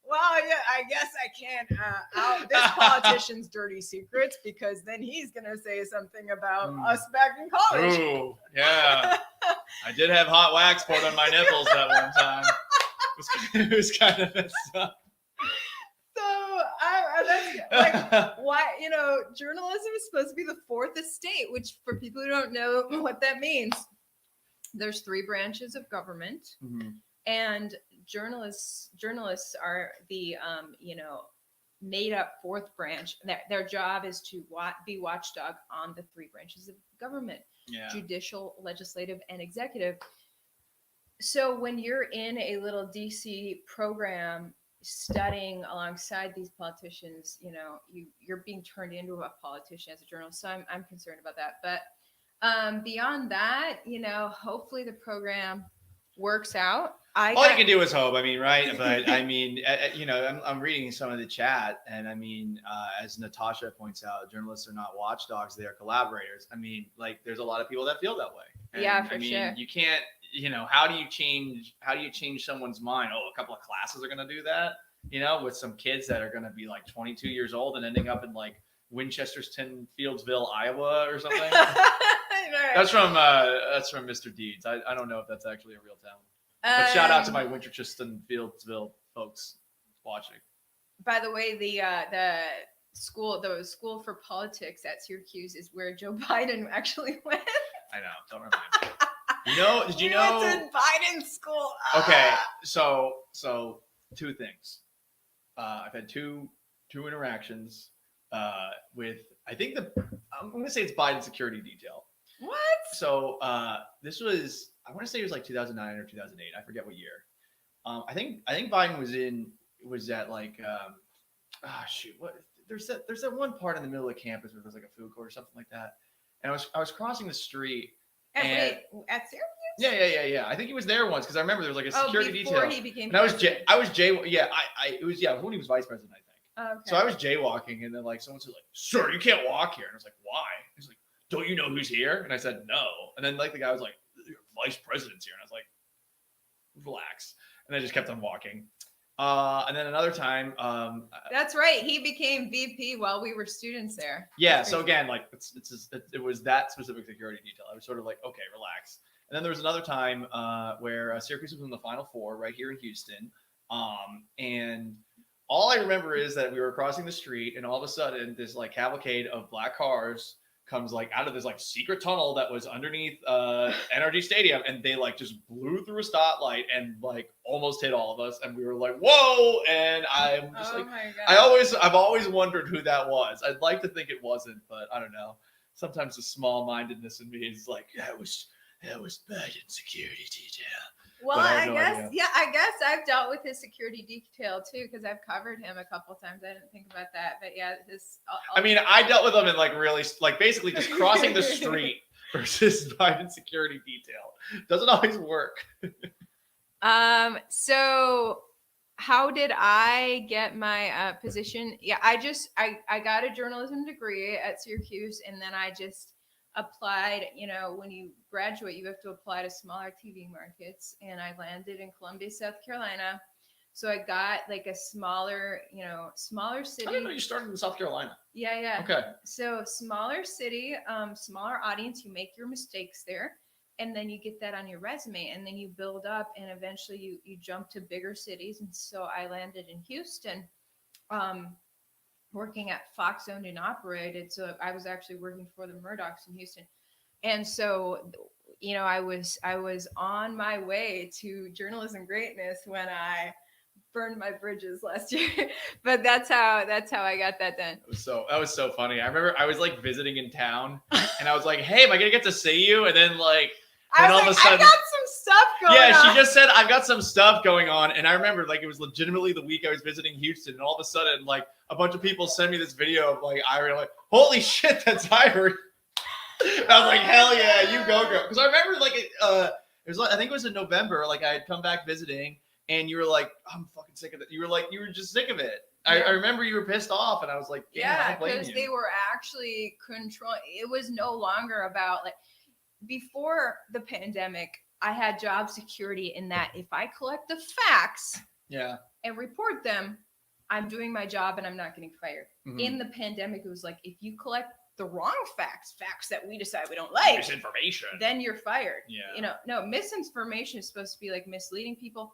Well, yeah, I guess I can't out this politician's dirty secrets because then he's gonna say something about us back in college. Ooh, yeah. I did have hot wax poured on my nipples that one time. It was kind of messed up. So that's like why journalism is supposed to be the fourth estate, which for people who don't know what that means, there's 3 branches of government, and journalists are the made up 4th branch. Their job is to be watchdog on the 3 branches of government: judicial, legislative, and executive. So when you're in a little DC program studying alongside these politicians, you're being turned into a politician as a journalist. So I'm concerned about that. But beyond that, hopefully the program works out. All you can do is hope. I mean, right? But I mean, I'm reading some of the chat, and I mean, as Natasha points out, journalists are not watchdogs; they are collaborators. I mean, like, there's a lot of people that feel that way. And, for sure. You can't. How do you change someone's mind? Oh, a couple of classes are going to do that. With some kids that are going to be like 22 years old and ending up in like Winchesterton, Fieldsville, Iowa, or something. That's from Mr. Deeds. I don't know if that's actually a real town. But shout out to my Winchesterton, Fieldsville folks watching. By the way, the school for politics at Syracuse is where Joe Biden actually went. I know. Don't remind me. Did you know? Went to Biden's school. Okay, so 2 things. I've had two interactions with, I think I'm going to say it's Biden's security detail. What? So this was, I want to say it was like 2009 or 2008. I forget what year. I think Biden was at like, what? There's that one part in the middle of campus where there's like a food court or something like that. And I was crossing the street. At Syracuse? Yeah. I think he was there once because I remember there was like a security detail. Before he became. And I was when he was vice president, I think. Okay. So I was jaywalking, and then like someone said like, "Sir, you can't walk here." And I was like, "Why?" He's like, "Don't you know who's here?" And I said, "No." And then like the guy was like, "Your vice president's here," and I was like, "Relax." And I just kept on walking. And then another time, that's right. He became VP while we were students there. Yeah. So again, like it was that specific security detail. I was sort of like, okay, relax. And then there was another time where Syracuse was in the Final Four right here in Houston. And all I remember is that we were crossing the street, and all of a sudden, this like cavalcade of black cars comes like out of this like secret tunnel that was underneath NRG Stadium, and they like just blew through a stoplight and like almost hit all of us, and we were like, whoa. And I'm just I've always wondered who that was. I'd like to think it wasn't, but I don't know. Sometimes the small-mindedness in me is like, that was Biden's security detail. Well, I guess I've dealt with his security detail too, because I've covered him a couple times. I didn't think about that, but yeah, I dealt with him in like really like basically just crossing the street versus Biden's security detail. Doesn't always work. So how did I get my position? Yeah, I got a journalism degree at Syracuse, and then I just applied. When you graduate, you have to apply to smaller TV markets, and I landed in Columbia, South Carolina. So I got like a smaller city. I didn't know you started in South Carolina. Yeah. Okay. So smaller city, smaller audience. You make your mistakes there, and then you get that on your resume, and then you build up, and eventually you jump to bigger cities. And so I landed in Houston, working at Fox Owned and Operated. So I was actually working for the Murdochs in Houston. And so, I was on my way to journalism greatness when I burned my bridges last year. But that's how I got that done. That was so funny. I remember I was like visiting in town, and I was like, "Hey, am I gonna get to see you?" And then like, all of a sudden, I got some stuff going on. Yeah, she just said, "I've got some stuff going on," and I remember like it was legitimately the week I was visiting Houston, and all of a sudden, like a bunch of people send me this video of like Ivory, like, "Holy shit, that's Ivory!" And I was like, "Hell yeah, you go!" Because I remember like it was like, I think it was in November. Like I had come back visiting, and you were like, "I'm fucking sick of it." You were just sick of it. Yeah. I remember you were pissed off, and I was like, "Yeah," because they were actually controlling. It was no longer about like before the pandemic. I had job security in that if I collect the facts, and report them, I'm doing my job and I'm not getting fired. Mhm. In the pandemic, it was like, if you collect the wrong facts that we decide we don't like, misinformation, then you're fired. Yeah. No, misinformation is supposed to be like misleading people.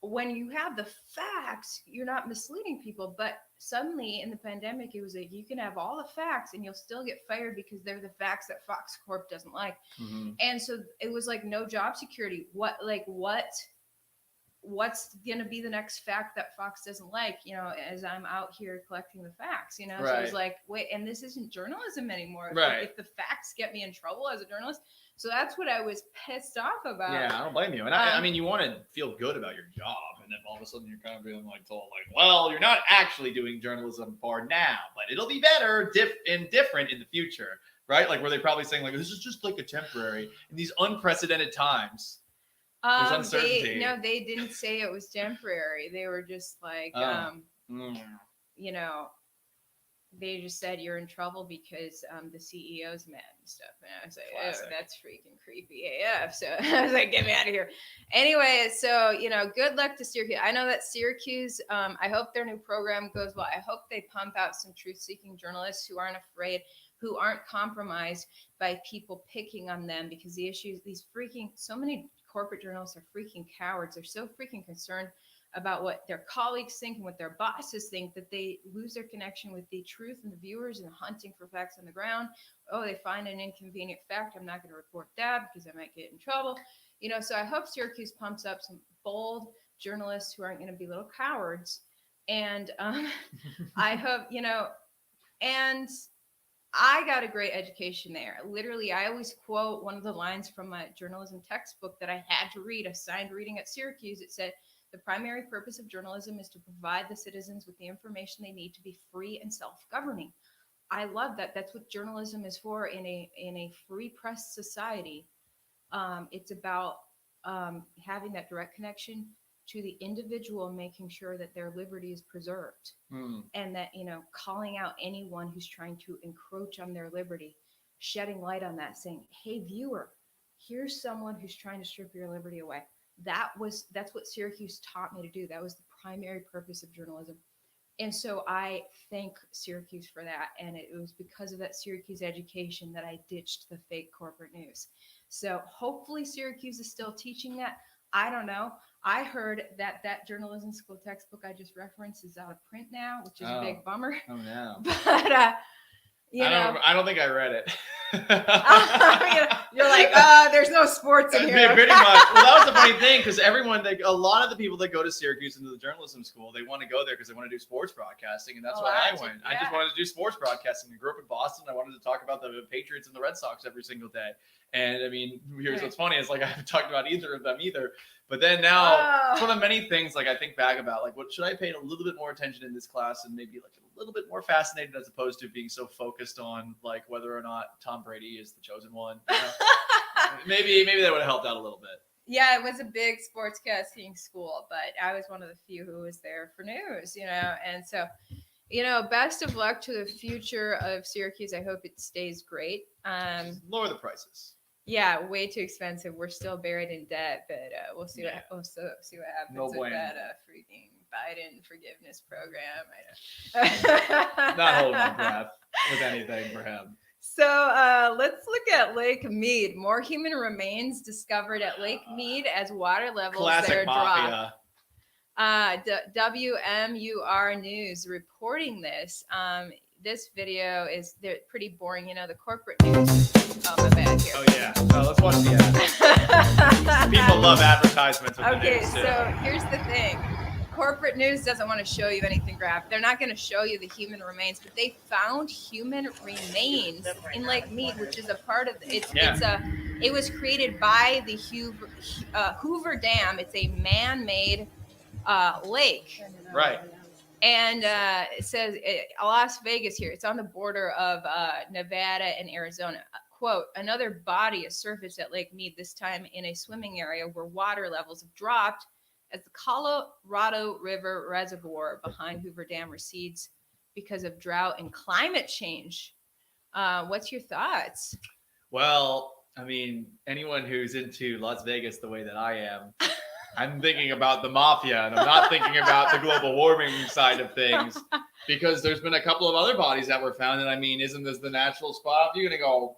When you have the facts, you're not misleading people. But suddenly in the pandemic, it was like, you can have all the facts and you'll still get fired because they're the facts that Fox Corp doesn't like. Mhm. And so it was like no job security. What's going to be the next fact that Fox doesn't like, as I'm out here collecting the facts, So it was like, wait, and this isn't journalism anymore. Right. If the facts get me in trouble as a journalist. So that's what I was pissed off about. Yeah, I don't blame you. And I mean, you want to feel good about your job. And then all of a sudden you're kind of being like told like, well, you're not actually doing journalism for now, but it'll be better and different in the future. Right. Like, were they probably saying like, this is just like a temporary in these unprecedented times. There's uncertainty. They didn't say it was temporary. They were just like, they just said you're in trouble because the CEO's mad and stuff. And I was like, Classic. Oh, that's freaking creepy AF. So I was like, get me out of here. Anyway, so, good luck to Syracuse. I know that Syracuse, I hope their new program goes well. I hope they pump out some truth-seeking journalists who aren't afraid, who aren't compromised by people picking on them, because so many corporate journalists are freaking cowards. They're so freaking concerned about what their colleagues think and what their bosses think that they lose their connection with the truth and the viewers and hunting for facts on the ground. Oh, they find an inconvenient fact. I'm not going to report that because I might get in trouble. So I hope Syracuse pumps up some bold journalists who aren't going to be little cowards. And I hope, and I got a great education there. Literally, I always quote one of the lines from my journalism textbook that I had to read, assigned reading at Syracuse. It said, the primary purpose of journalism is to provide the citizens with the information they need to be free and self-governing. I love that. That's what journalism is for in a free press society. It's about having that direct connection to the individual, making sure that their liberty is preserved, and that, calling out anyone who's trying to encroach on their liberty, shedding light on that, saying, hey, viewer, here's someone who's trying to strip your liberty away. That's what Syracuse taught me to do. That was the primary purpose of journalism. And so I thank Syracuse for that. And it was because of that Syracuse education that I ditched the fake corporate news. So hopefully Syracuse is still teaching that. I don't know. I heard that journalism school textbook I just referenced is out of print now, which is a big bummer. Oh no. But I don't think I read it. You're like, there's no sports in here. Pretty much. Well, that was the funny thing, because a lot of the people that go to Syracuse into the journalism school, they want to go there because they want to do sports broadcasting, and that's why I went. Yeah. I just wanted to do sports broadcasting. I grew up in Boston. I wanted to talk about the Patriots and the Red Sox every single day. And I mean, here's what's funny: is like I haven't talked about either of them either. But then now, it's one of the many things like I think back about, like, what should I pay a little bit more attention in this class and maybe like a little bit more fascinated, as opposed to being so focused on like whether or not Tom Brady is the chosen one. Maybe that would have helped out a little bit. Yeah, it was a big sportscasting school, but I was one of the few who was there for news, and so, best of luck to the future of Syracuse. I hope it stays great. Lower the prices. Yeah, way too expensive. We're still buried in debt, but we'll see what happens with that freaking Biden forgiveness program. Not holding my breath with anything for him. So let's look at Lake Mead. More human remains discovered at Lake Mead as water levels there drop. WMUR News reporting this. This video they're pretty boring. The corporate news. Oh, my bad here. Oh, yeah. Oh, let's watch the ad. People love advertisements with the news, too. So here's the thing. Corporate news doesn't want to show you anything graphic. They're not going to show you the human remains, but they found human remains in Lake Mead, which is a part of it. It was created by the Hoover Dam. It's a man-made lake. Right. And it says Las Vegas here. It's on the border of Nevada and Arizona. Quote, another body has surfaced at Lake Mead, this time in a swimming area where water levels have dropped as the Colorado River Reservoir behind Hoover Dam recedes because of drought and climate change. What's your thoughts? Well, I mean, anyone who's into Las Vegas the way that I am I'm thinking about the mafia, and I'm not thinking about the global warming side of things, because there's been a couple of other bodies that were found. And I mean, isn't this the natural spot? You're going to go,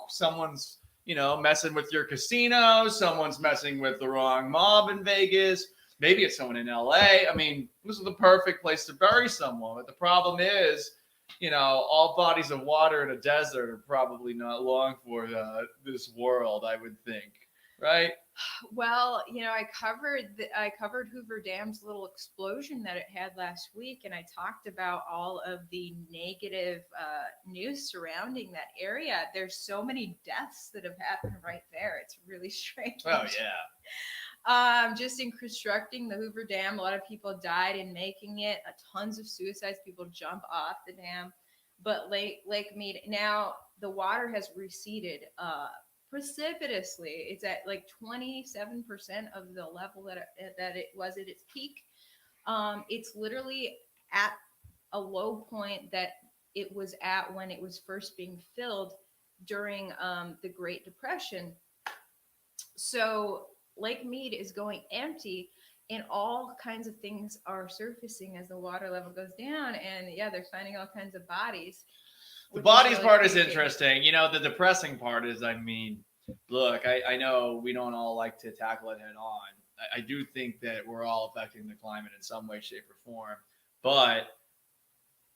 someone's, messing with your casino. Someone's messing with the wrong mob in Vegas. Maybe it's someone in LA. I mean, this is the perfect place to bury someone. But the problem is, all bodies of water in a desert are probably not long for this world, I would think. Right? Well, I covered Hoover Dam's little explosion that it had last week, and I talked about all of the negative news surrounding that area. There's so many deaths that have happened right there. It's really strange. Oh yeah. Just in constructing the Hoover Dam, a lot of people died in making it. Tons of suicides. People jump off the dam. But Lake Mead, now the water has receded precipitously. It's at like 27% of the level that it was at its peak. It's literally at a low point that it was at when it was first being filled during the Great Depression. So Lake Mead is going empty, and all kinds of things are surfacing as the water level goes down. And yeah, they're finding all kinds of bodies. The bodies part is interesting. The depressing part is, look, I know we don't all like to tackle it head on. I do think that we're all affecting the climate in some way, shape, or form, but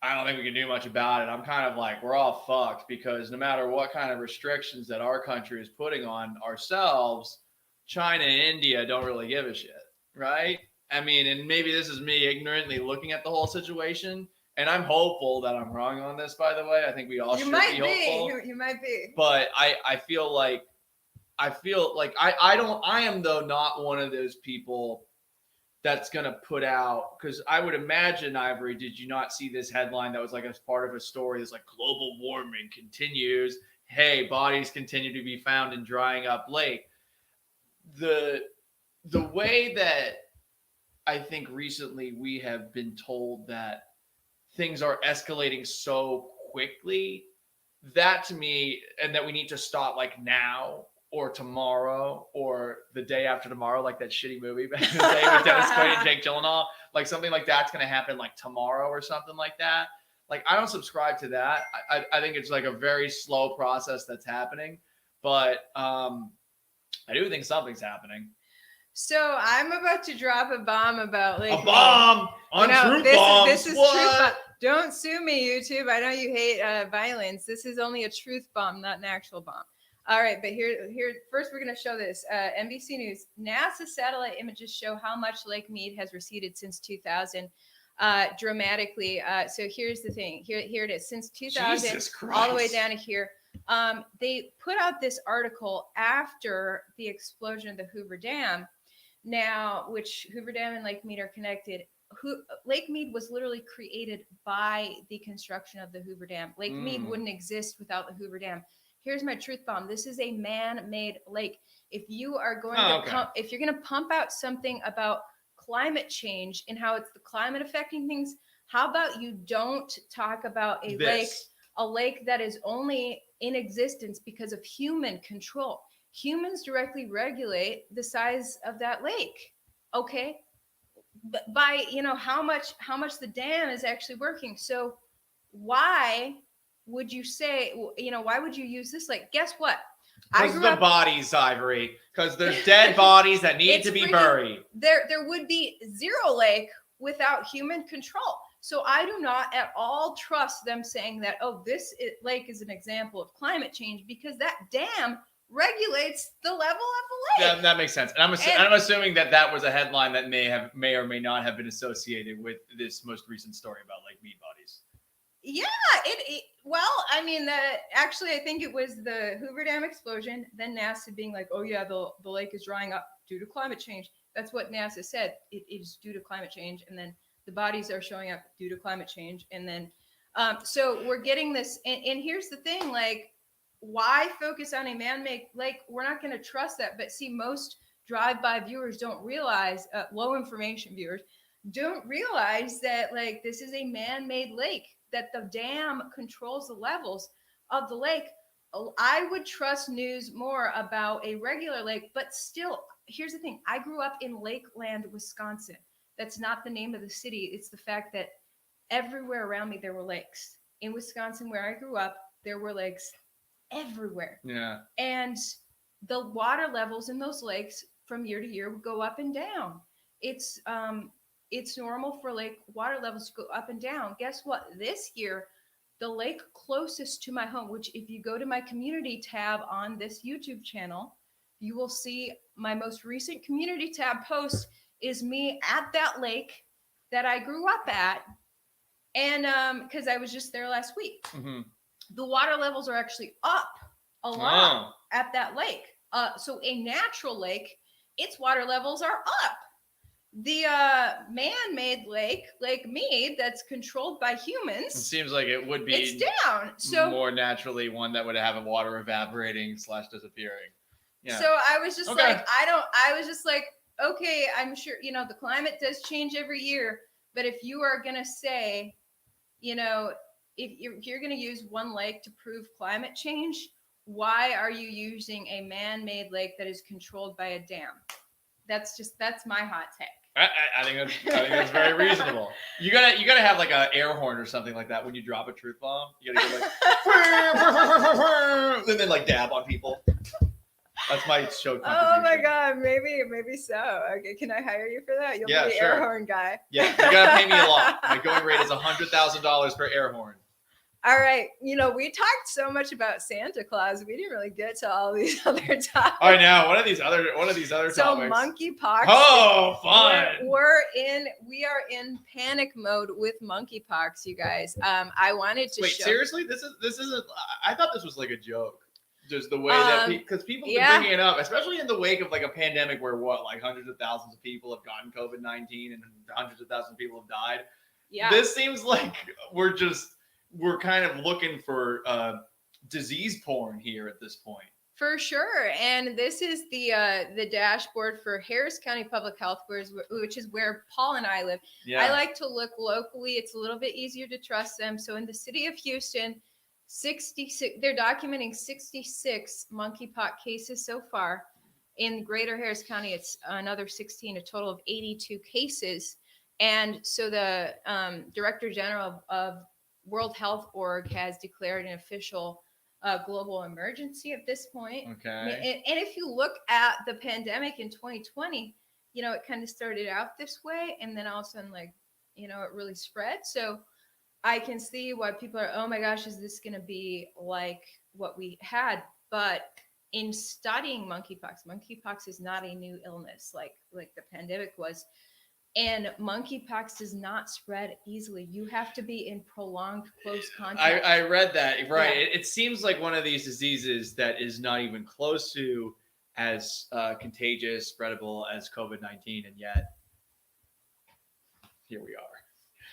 I don't think we can do much about it. I'm kind of like, we're all fucked, because no matter what kind of restrictions that our country is putting on ourselves, China and India don't really give a shit, right? And maybe this is me ignorantly looking at the whole situation, and I'm hopeful that I'm wrong on this, by the way. I think we all should be hopeful. You might be. But I feel like I am though not one of those people that's going to put out, because I would imagine, Ivory, did you not see this headline that was like as part of a story that's like, global warming continues. Hey, bodies continue to be found in drying up lake. The way that I think recently we have been told that things are escalating so quickly, that to me, and that we need to stop like now or tomorrow or the day after tomorrow, like that shitty movie back in the day with Dennis Quaid and Jake Gyllenhaal, like something like that's going to happen like tomorrow or something like that. Like, I don't subscribe to that. I think it's like a very slow process that's happening, but I do think something's happening. So I'm about to drop a bomb about Lake Mead. A bomb on truth bombs. This is what? Truth bomb. Don't sue me, YouTube. I know you hate violence. This is only a truth bomb, not an actual bomb. All right, but here. First, we're going to show this. NBC News. NASA satellite images show how much Lake Mead has receded since 2000, dramatically. So here's the thing. Here it is. Since 2000, all the way down to here. They put out this article after the explosion of the Hoover Dam. Now, which Hoover Dam and Lake Mead are connected. Lake Mead was literally created by the construction of the Hoover Dam. Lake Mead wouldn't exist without the Hoover Dam. Here's my truth bomb. This is a man-made lake. If you are going if you're going to pump out something about climate change and how it's the climate affecting things, how about you don't talk about a lake that is only in existence because of human control. Humans directly regulate the size of that lake. Okay? By how much the dam is actually working. So why would you say, why would you use this lake? Guess what? Because of the bodies, Ivory. Because there's dead bodies that need to be buried. There would be zero lake without human control. So I do not at all trust them saying that, this lake is an example of climate change, because that dam regulates the level of the lake. Yeah, that makes sense. And I'm assuming that was a headline that may or may not have been associated with this most recent story about Lake Mead bodies. Yeah, actually, I think it was the Hoover Dam explosion, then NASA being like, oh yeah, the lake is drying up due to climate change. That's what NASA said. It is due to climate change. And then the bodies are showing up due to climate change. And then, so we're getting this. And here's the thing, like, why focus on a man-made lake? We're not going to trust that. But see, most drive-by viewers don't realize, low information viewers don't realize that, like, this is a man-made lake, that the dam controls the levels of the lake. I would trust news more about a regular lake, but still, here's the thing. I grew up in Lakeland, Wisconsin. That's not the name of the city. It's the fact that everywhere around me, there were lakes. In Wisconsin, where I grew up, there were lakes everywhere. Yeah. And the water levels in those lakes from year to year would go up and down. It's normal for lake water levels to go up and down. Guess what? This year, the lake closest to my home, which if you go to my community tab on this YouTube channel, you will see my most recent community tab post is me at that lake that I grew up at. And because I was just there last week. Mm-hmm. The water levels are actually up a lot at that lake. So a natural lake, its water levels are up. The man-made lake, Lake Mead, that's controlled by humans. It seems like it would be. It's down. So more naturally one that would have a water evaporating / disappearing. Yeah. So I was just like, I was just like, okay, I'm sure, the climate does change every year. But if you are going to say, if you're going to use one lake to prove climate change, why are you using a man-made lake that is controlled by a dam? That's my hot take. I think that's very reasonable. You gotta have like an air horn or something like that when you drop a truth bomb. You gotta go like, and then like dab on people. That's my show contribution. Oh my god, maybe so. Okay, can I hire you for that? You'll be the sure. air horn guy. Yeah, you gotta pay me a lot. My going rate is $100,000 per air horn. All right, we talked so much about Santa Claus, we didn't really get to all these other topics. I know. What are these other topics? So monkeypox. Oh, fun! We are in panic mode with monkeypox, you guys. I wanted to wait. Seriously, this isn't. I thought this was like a joke. Just the way that because people have been bringing it up, especially in the wake of like a pandemic where like hundreds of thousands of people have gotten COVID-19 and hundreds of thousands of people have died. Yeah. This seems like we're kind of looking for disease porn here at this point. For sure. And this is the dashboard for Harris County Public Health, which is where Paul and I live. Yeah. I like to look locally. It's a little bit easier to trust them. So in the city of Houston, 66, they're documenting 66 monkeypox cases so far. In Greater Harris County, it's another 16, a total of 82 cases. And so the Director General of World Health Org has declared an official global emergency at this point. Okay. And if you look at the pandemic in 2020, it kind of started out this way, and then all of a sudden, it really spread. So I can see why people are, oh my gosh, is this going to be like what we had? But in studying monkeypox is not a new illness like the pandemic was. And monkeypox does not spread easily. You have to be in prolonged close contact. I read that. Right. Yeah. It seems like one of these diseases that is not even close to as contagious, spreadable as COVID-19. And yet, here we are.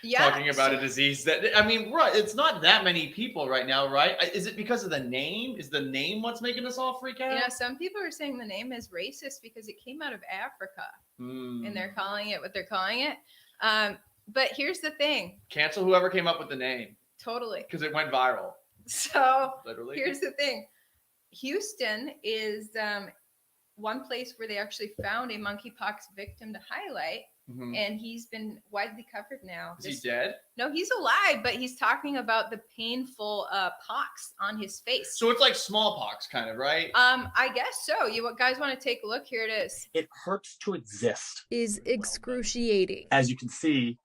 Yeah. Talking about a disease that, right. It's not that many people right now, right? Is it because of the name? Is the name what's making us all freak out? Some people are saying the name is racist because it came out of Africa. And they're calling it what they're calling it. But here's the thing. Cancel whoever came up with the name. Totally. Because it went viral. So literally. Here's the thing. Houston is one place where they actually found a monkeypox victim to highlight. Mm-hmm. And he's been widely covered now. Is he dead? No, he's alive, but he's talking about the painful pox on his face. So it's like smallpox kind of, right? I guess so. You guys want to take a look? Here it is. It hurts to exist. Is excruciating. As you can see,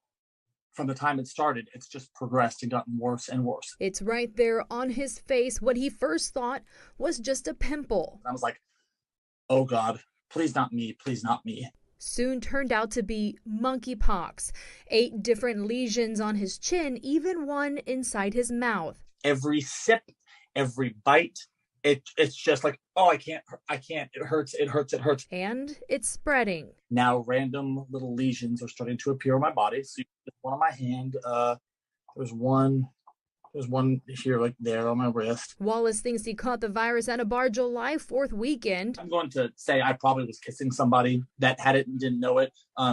from the time it started, it's just progressed and gotten worse and worse. It's right there on his face. What he first thought was just a pimple. I was like, oh God, please not me, please not me. Soon turned out to be monkeypox. 8 different lesions on his chin, even one inside his mouth. Every sip, every bite, it's just like, oh, I can't, it hurts. And it's spreading. Now random little lesions are starting to appear on my body. So one on my hand, there's one here, like there on my wrist. Wallace thinks he caught the virus at a bar July 4th weekend. I'm going to say I probably was kissing somebody that had it and didn't know it,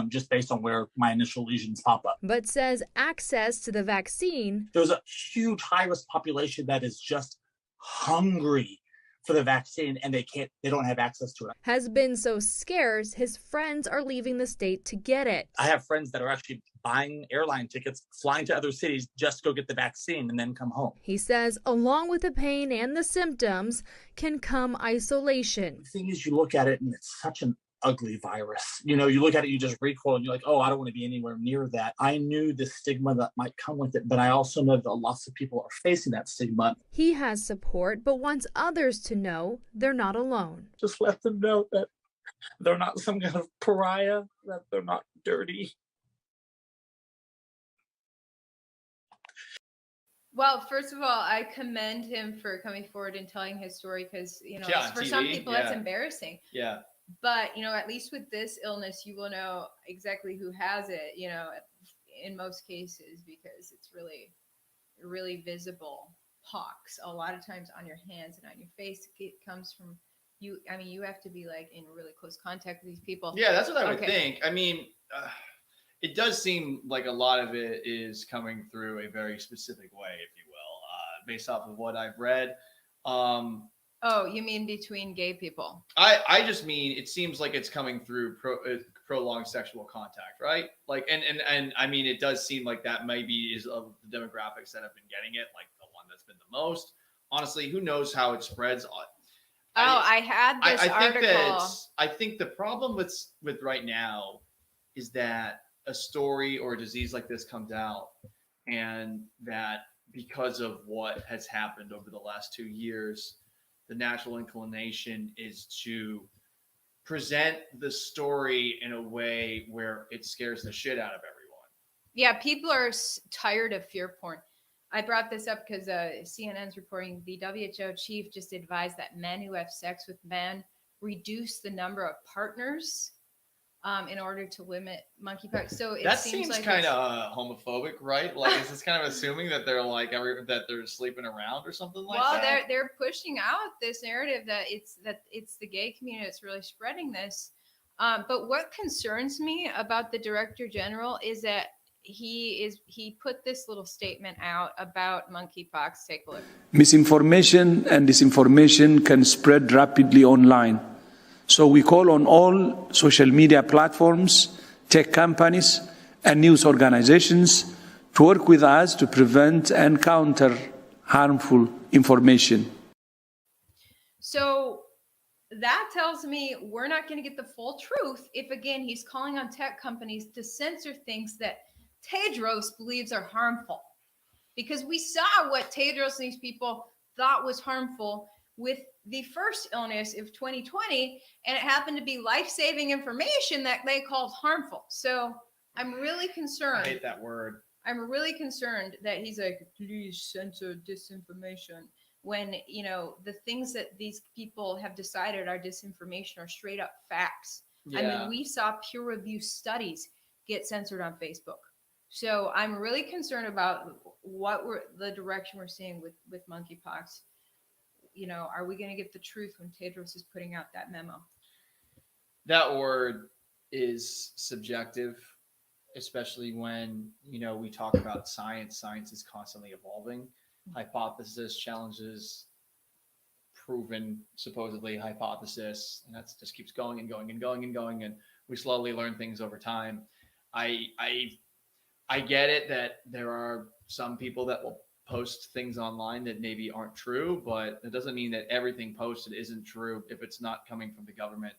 just based on where my initial lesions pop up. But says access to the vaccine. There's a huge high-risk population that is just hungry for the vaccine and they don't have access to it. Has been so scarce, his friends are leaving the state to get it. I have friends that are actually buying airline tickets, flying to other cities just to go get the vaccine and then come home. He says along with the pain and the symptoms can come isolation. The thing is, you look at it and it's such an ugly virus. You look at it, you just recoil and you're like, oh, I don't want to be anywhere near that. I knew the stigma that might come with it, but I also know that lots of people are facing that stigma. He has support, but wants others to know they're not alone. Just let them know that they're not some kind of pariah, that they're not dirty. Well, first of all, I commend him for coming forward and telling his story because, for some people, that's embarrassing. Yeah. But, at least with this illness, you will know exactly who has it, in most cases, because it's really, really visible pox a lot of times on your hands and on your face. It comes from you. I mean, you have to be like in really close contact with these people. Yeah, that's what I would think. I mean, it does seem like a lot of it is coming through a very specific way, if you will, based off of what I've read. Oh, you mean between gay people? I just mean it seems like it's coming through prolonged sexual contact, right? Like, and I mean, it does seem like that maybe is of the demographics that have been getting it, like the one that's been the most. Honestly, who knows how it spreads? I had this article. I think the problem with right now is that a story or a disease like this comes out, and that because of what has happened over the last 2 years, the natural inclination is to present the story in a way where it scares the shit out of everyone. Yeah, people are tired of fear porn. I brought this up because CNN's reporting the WHO chief just advised that men who have sex with men reduce the number of partners in order to limit monkeypox. So that seems like kind of homophobic, right? Like, is this kind of assuming that they're like that they're sleeping around or something like that? Well, they're pushing out this narrative that it's the gay community that's really spreading this. But what concerns me about the Director General is that he put this little statement out about monkeypox. Take a look. Misinformation and disinformation can spread rapidly online. So we call on all social media platforms, tech companies, and news organizations to work with us to prevent and counter harmful information. So that tells me we're not going to get the full truth if, again, he's calling on tech companies to censor things that Tedros believes are harmful. Because we saw what Tedros and these people thought was harmful with the first illness of 2020, and it happened to be life-saving information that they called harmful. So I'm really concerned. I hate that word. I'm really concerned that he's like, please censor disinformation, when, the things that these people have decided are disinformation are straight up facts. Yeah. I mean, we saw peer-reviewed studies get censored on Facebook. So I'm really concerned about the direction we're seeing with monkeypox. Are we going to get the truth when Tedros is putting out that memo? That word is subjective, especially when, we talk about science. Science is constantly evolving. Hypothesis challenges proven, supposedly hypothesis, and that just keeps going and going and going and going. And we slowly learn things over time. I get it that there are some people that will post things online that maybe aren't true, but it doesn't mean that everything posted isn't true if it's not coming from the government.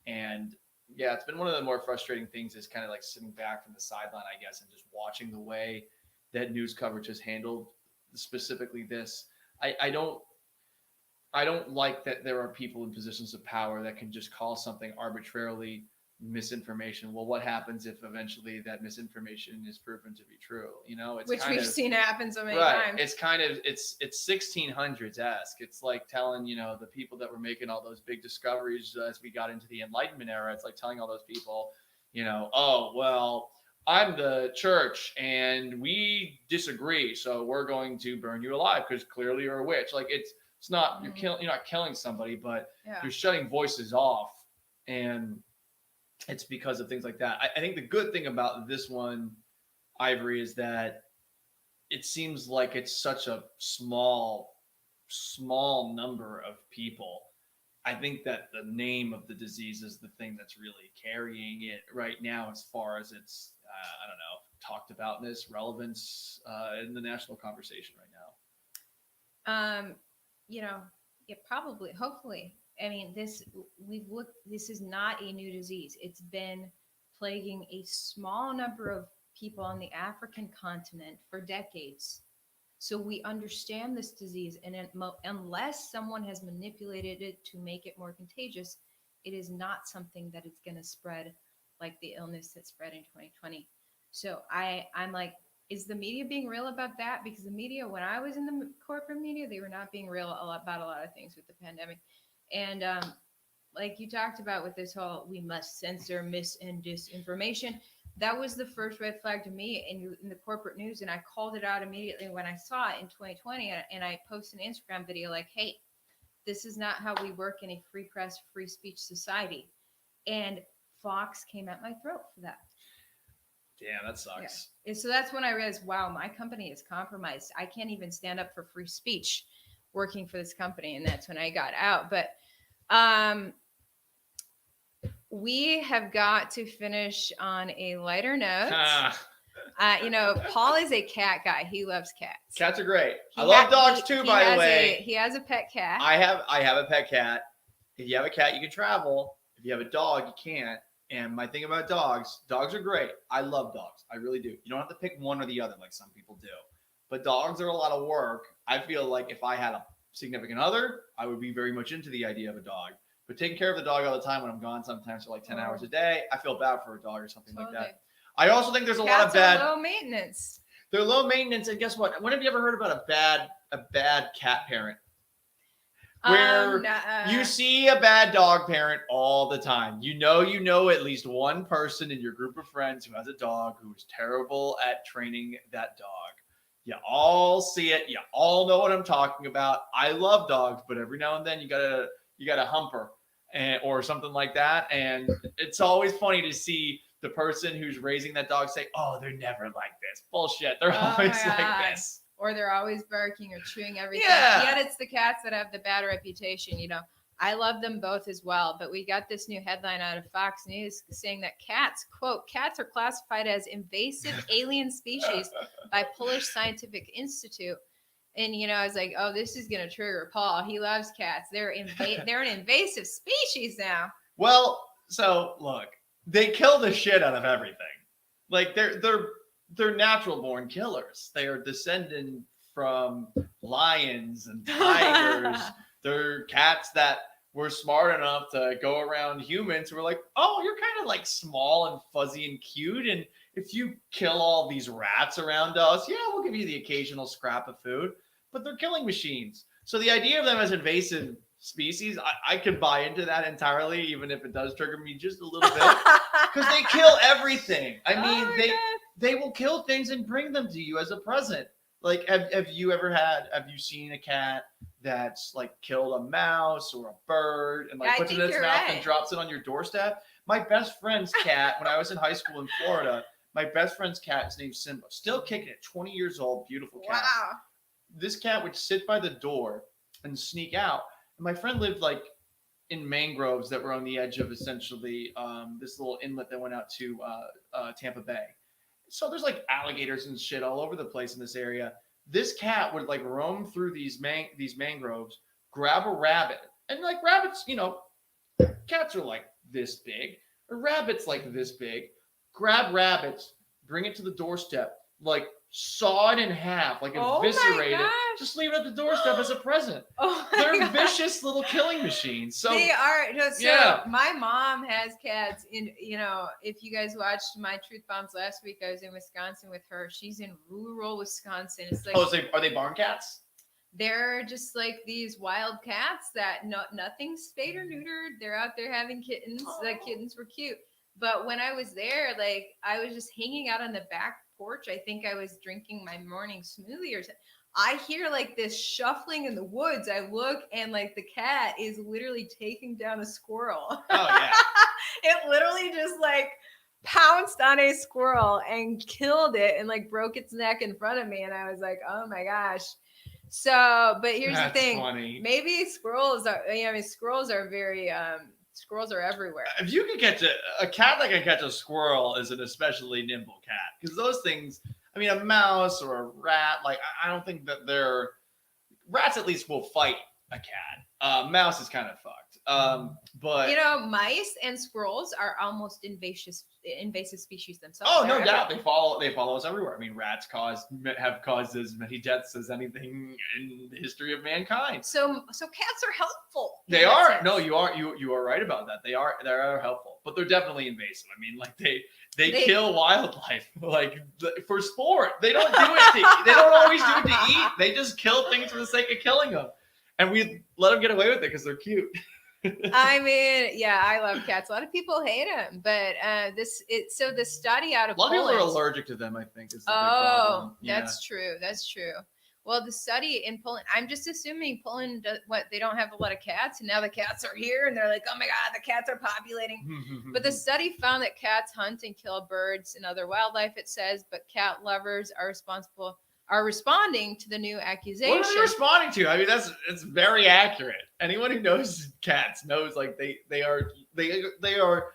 And yeah, it's been one of the more frustrating things is kind of like sitting back from the sideline, I guess, and just watching the way that news coverage is handled, specifically this. I don't like that there are people in positions of power that can just call something arbitrarily misinformation. Well, what happens if eventually that misinformation is proven to be true? It's which we've seen happen so many right. times. It's kind of it's 1600s-esque. It's like telling the people that were making all those big discoveries as we got into the Enlightenment era. It's like telling all those people, oh well, I'm the church and we disagree, so we're going to burn you alive because clearly you're a witch. Like it's not you're not killing somebody, but you're shutting voices off, and it's because of things like that. I think the good thing about this one, Ivory, is that it seems like it's such a small small number of people. I think that the name of the disease is the thing that's really carrying it right now, as far as its, I don't know, talked aboutness, relevance in the national conversation right now. Yeah, probably, hopefully. I mean, this is not a new disease. It's been plaguing a small number of people on the African continent for decades. So we understand this disease, and unless someone has manipulated it to make it more contagious, it is not something that is going to spread like the illness that spread in 2020. So I'm like, is the media being real about that? Because the media, when I was in the corporate media, they were not being real about a lot of things with the pandemic. And like you talked about with this whole, we must censor mis and disinformation. That was the first red flag to me in the corporate news. And I called it out immediately when I saw it in 2020. And I posted an Instagram video like, hey, this is not how we work in a free press, free speech society. And Fox came at my throat for that. Damn, that sucks. Yeah. So that's when I realized, wow, my company is compromised. I can't even stand up for free speech working for this company. And that's when I got out. But we have got to finish on a lighter note. Paul is a cat guy. He loves cats. Cats are great. I love dogs too, by the way. He has a pet cat. I have a pet cat. If you have a cat, you can travel. If you have a dog, you can't. And my thing about dogs are great. I love dogs. I really do. You don't have to pick one or the other like some people do. But dogs are a lot of work. I feel like if I had a significant other, I would be very much into the idea of a dog. But taking care of the dog all the time when I'm gone, sometimes for like 10 hours a day, I feel bad for a dog or something like that. I also think there's a lot of bad. Cats are low maintenance. They're low maintenance, and guess what? When have you ever heard about a bad cat parent? Where you see a bad dog parent all the time. You know at least one person in your group of friends who has a dog who is terrible at training that dog. You all see it. You all know what I'm talking about. I love dogs, but every now and then you gotta humper or something like that. And it's always funny to see the person who's raising that dog say, "Oh, they're never like this." Bullshit. They're always like this. Or they're always barking or chewing everything. Yeah. Yet it's the cats that have the bad reputation. I love them both as well. But we got this new headline out of Fox News saying that cats, quote, cats are classified as invasive alien species by Polish Scientific Institute. And, I was like, oh, this is going to trigger Paul. He loves cats. They're an invasive species now. Well, so look, they kill the shit out of everything. Like they're natural born killers. They are descended from lions and tigers. They're cats that were smart enough to go around humans who were like, oh, you're kind of like small and fuzzy and cute. And if you kill all these rats around us, yeah, we'll give you the occasional scrap of food. But they're killing machines. So the idea of them as invasive species, I could buy into that entirely, even if it does trigger me just a little bit. Because they kill everything. I mean, they will kill things and bring them to you as a present. Like, have you seen a cat that's like killed a mouse or a bird and like puts it in its mouth and drops it on your doorstep? My best friend's cat, when I was in high school in Florida, my best friend's cat is named Simba. Still kicking it, 20 years old, beautiful cat. Wow. This cat would sit by the door and sneak out. And my friend lived like in mangroves that were on the edge of essentially this little inlet that went out to Tampa Bay. So there's like alligators and shit all over the place in this area. This cat would like roam through these mangroves, grab a rabbit, and like rabbits, cats are like this big, a rabbit's like this big. Grab rabbits, bring it to the doorstep, like saw it in half, like eviscerate it. Just leave it at the doorstep as a present. They're vicious little killing machines. So they are. So my mom has cats. If you guys watched my Truth Bombs last week, I was in Wisconsin with her. She's in rural Wisconsin. It's like, are they barn cats? They're just like these wild cats that nothing's spayed or neutered. They're out there having kittens. The kittens were cute. But when I was there, like I was just hanging out on the back porch. I think I was drinking my morning smoothie or something. I hear like this shuffling in the woods. I look and like the cat is literally taking down a squirrel. Oh yeah. It literally just like pounced on a squirrel and killed it and like broke its neck in front of me. And I was like, oh my gosh. So, but here's That's the thing. funny. Maybe squirrels are. I mean, squirrels are very. Squirrels are everywhere. If you can catch a cat that can catch a squirrel is an especially nimble cat, because those things. I mean, a mouse or a rat. Like I don't think that they're rats. At least will fight a cat. Mouse is kind of fucked. But mice and squirrels are almost invasive species themselves. Oh, no doubt. They follow us everywhere. I mean, rats have caused as many deaths as anything in the history of mankind. So cats are helpful. They are. Sense. No, you are right about that. They are helpful, but they're definitely invasive. I mean, like they kill wildlife like for sport. They don't do it to eat. They don't always do it to eat. They just kill things for the sake of killing them. And we let them get away with it because they're cute. I mean, yeah, I love cats. A lot of people hate them, but so the study out of a lot Poland, of people are allergic to them. I think is the big problem. That's true. That's true. Well, the study in Poland, I'm just assuming Poland, they don't have a lot of cats, and now the cats are here, and they're like, oh my god, the cats are populating. But the study found that cats hunt and kill birds and other wildlife. It says, but cat lovers are responding to the new accusation. What are they responding to? I mean, it's very accurate. Anyone who knows cats knows like they are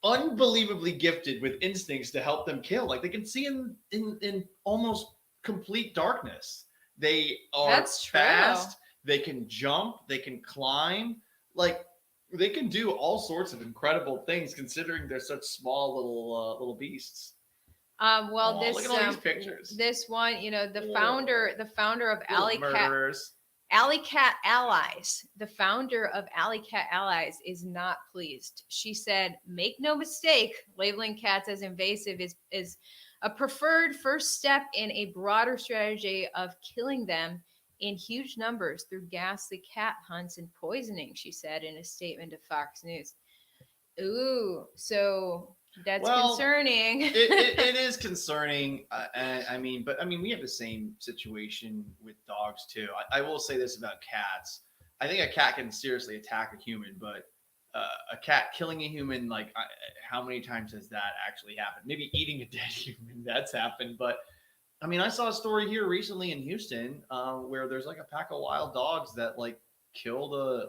unbelievably gifted with instincts to help them kill. Like they can see in almost complete darkness. They are fast. They can jump. They can climb. Like they can do all sorts of incredible things considering they're such small little beasts. Well, look at all these pictures. This one, the founder of Alley Cat Allies, the founder of Alley Cat Allies is not pleased. She said, "Make no mistake, labeling cats as invasive is a preferred first step in a broader strategy of killing them in huge numbers through ghastly cat hunts and poisoning," she said in a statement to Fox News. Ooh, so that's concerning. it is concerning. I mean, we have the same situation with dogs too. I will say this about cats. I think a cat can seriously attack a human, but a cat killing a human, like how many times has that actually happened? Maybe eating a dead human, that's happened. But I mean, I saw a story here recently in Houston where there's like a pack of wild dogs that like killed a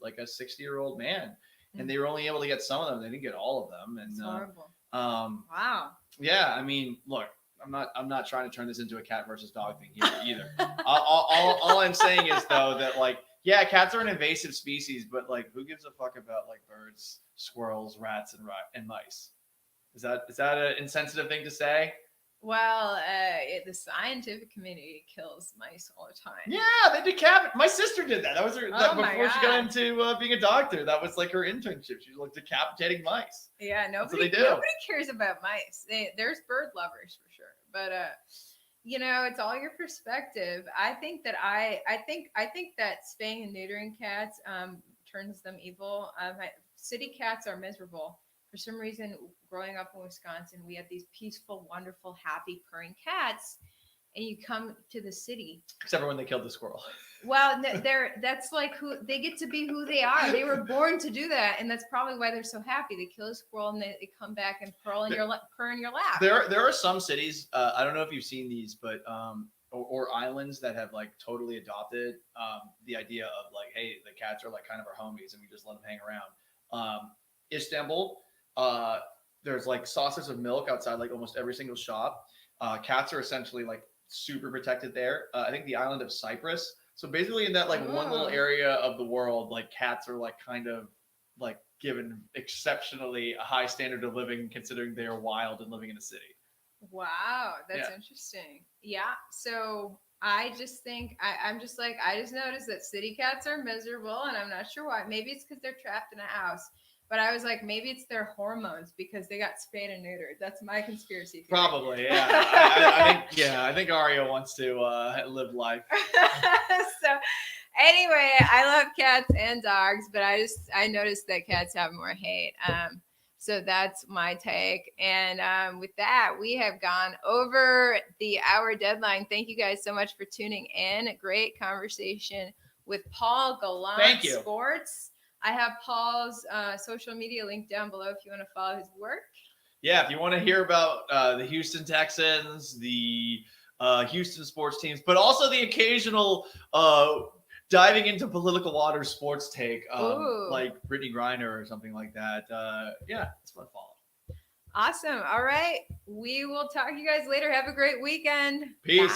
60-year-old man. And they were only able to get some of them. They didn't get all of them. And that's horrible. Wow. Yeah, I mean, look, I'm not trying to turn this into a cat versus dog thing here either. all I'm saying is though that like, yeah, cats are an invasive species, but like, who gives a fuck about like birds, squirrels, rats, and mice? Is that an insensitive thing to say? Well, the scientific community kills mice all the time. Yeah, they decapitate. My sister did that. That was before she got into being a doctor. That was like her internship. She was like decapitating mice. Yeah, nobody cares about mice. There's bird lovers for sure, but it's all your perspective. I think that I think that spaying and neutering cats turns them evil. City cats are miserable. For some reason, growing up in Wisconsin, we had these peaceful, wonderful, happy, purring cats, and you come to the city. Except for when they killed the squirrel. Well, that's like they get to be who they are. They were born to do that, and that's probably why they're so happy. They kill a squirrel and they come back and purr in your lap. There are some cities. I don't know if you've seen these, but or islands that have like totally adopted the idea of like, hey, the cats are like kind of our homies, and we just let them hang around. Istanbul. There's like saucers of milk outside like almost every single shop. Cats are essentially like super protected there. I think the island of Cyprus. So basically in that like one little area of the world, like cats are like kind of like given exceptionally a high standard of living considering they are wild and living in a city. Wow, that's interesting. Yeah. So I just think I just noticed that city cats are miserable, and I'm not sure why. Maybe it's because they're trapped in a house. But I was like, maybe it's their hormones because they got spayed and neutered. That's my conspiracy theory. Probably, yeah. I think Aria wants to live life. So, anyway, I love cats and dogs, but I noticed that cats have more hate. So that's my take. And with that, we have gone over the hour deadline. Thank you guys so much for tuning in. A great conversation with Paul Gallant. Thank you. Sports. I have Paul's social media link down below if you want to follow his work. Yeah, if you want to hear about the Houston Texans, the Houston sports teams, but also the occasional diving into political waters sports take, like Brittany Griner or something like that. Yeah, it's fun follow. Awesome. All right. We will talk to you guys later. Have a great weekend. Peace. Bye.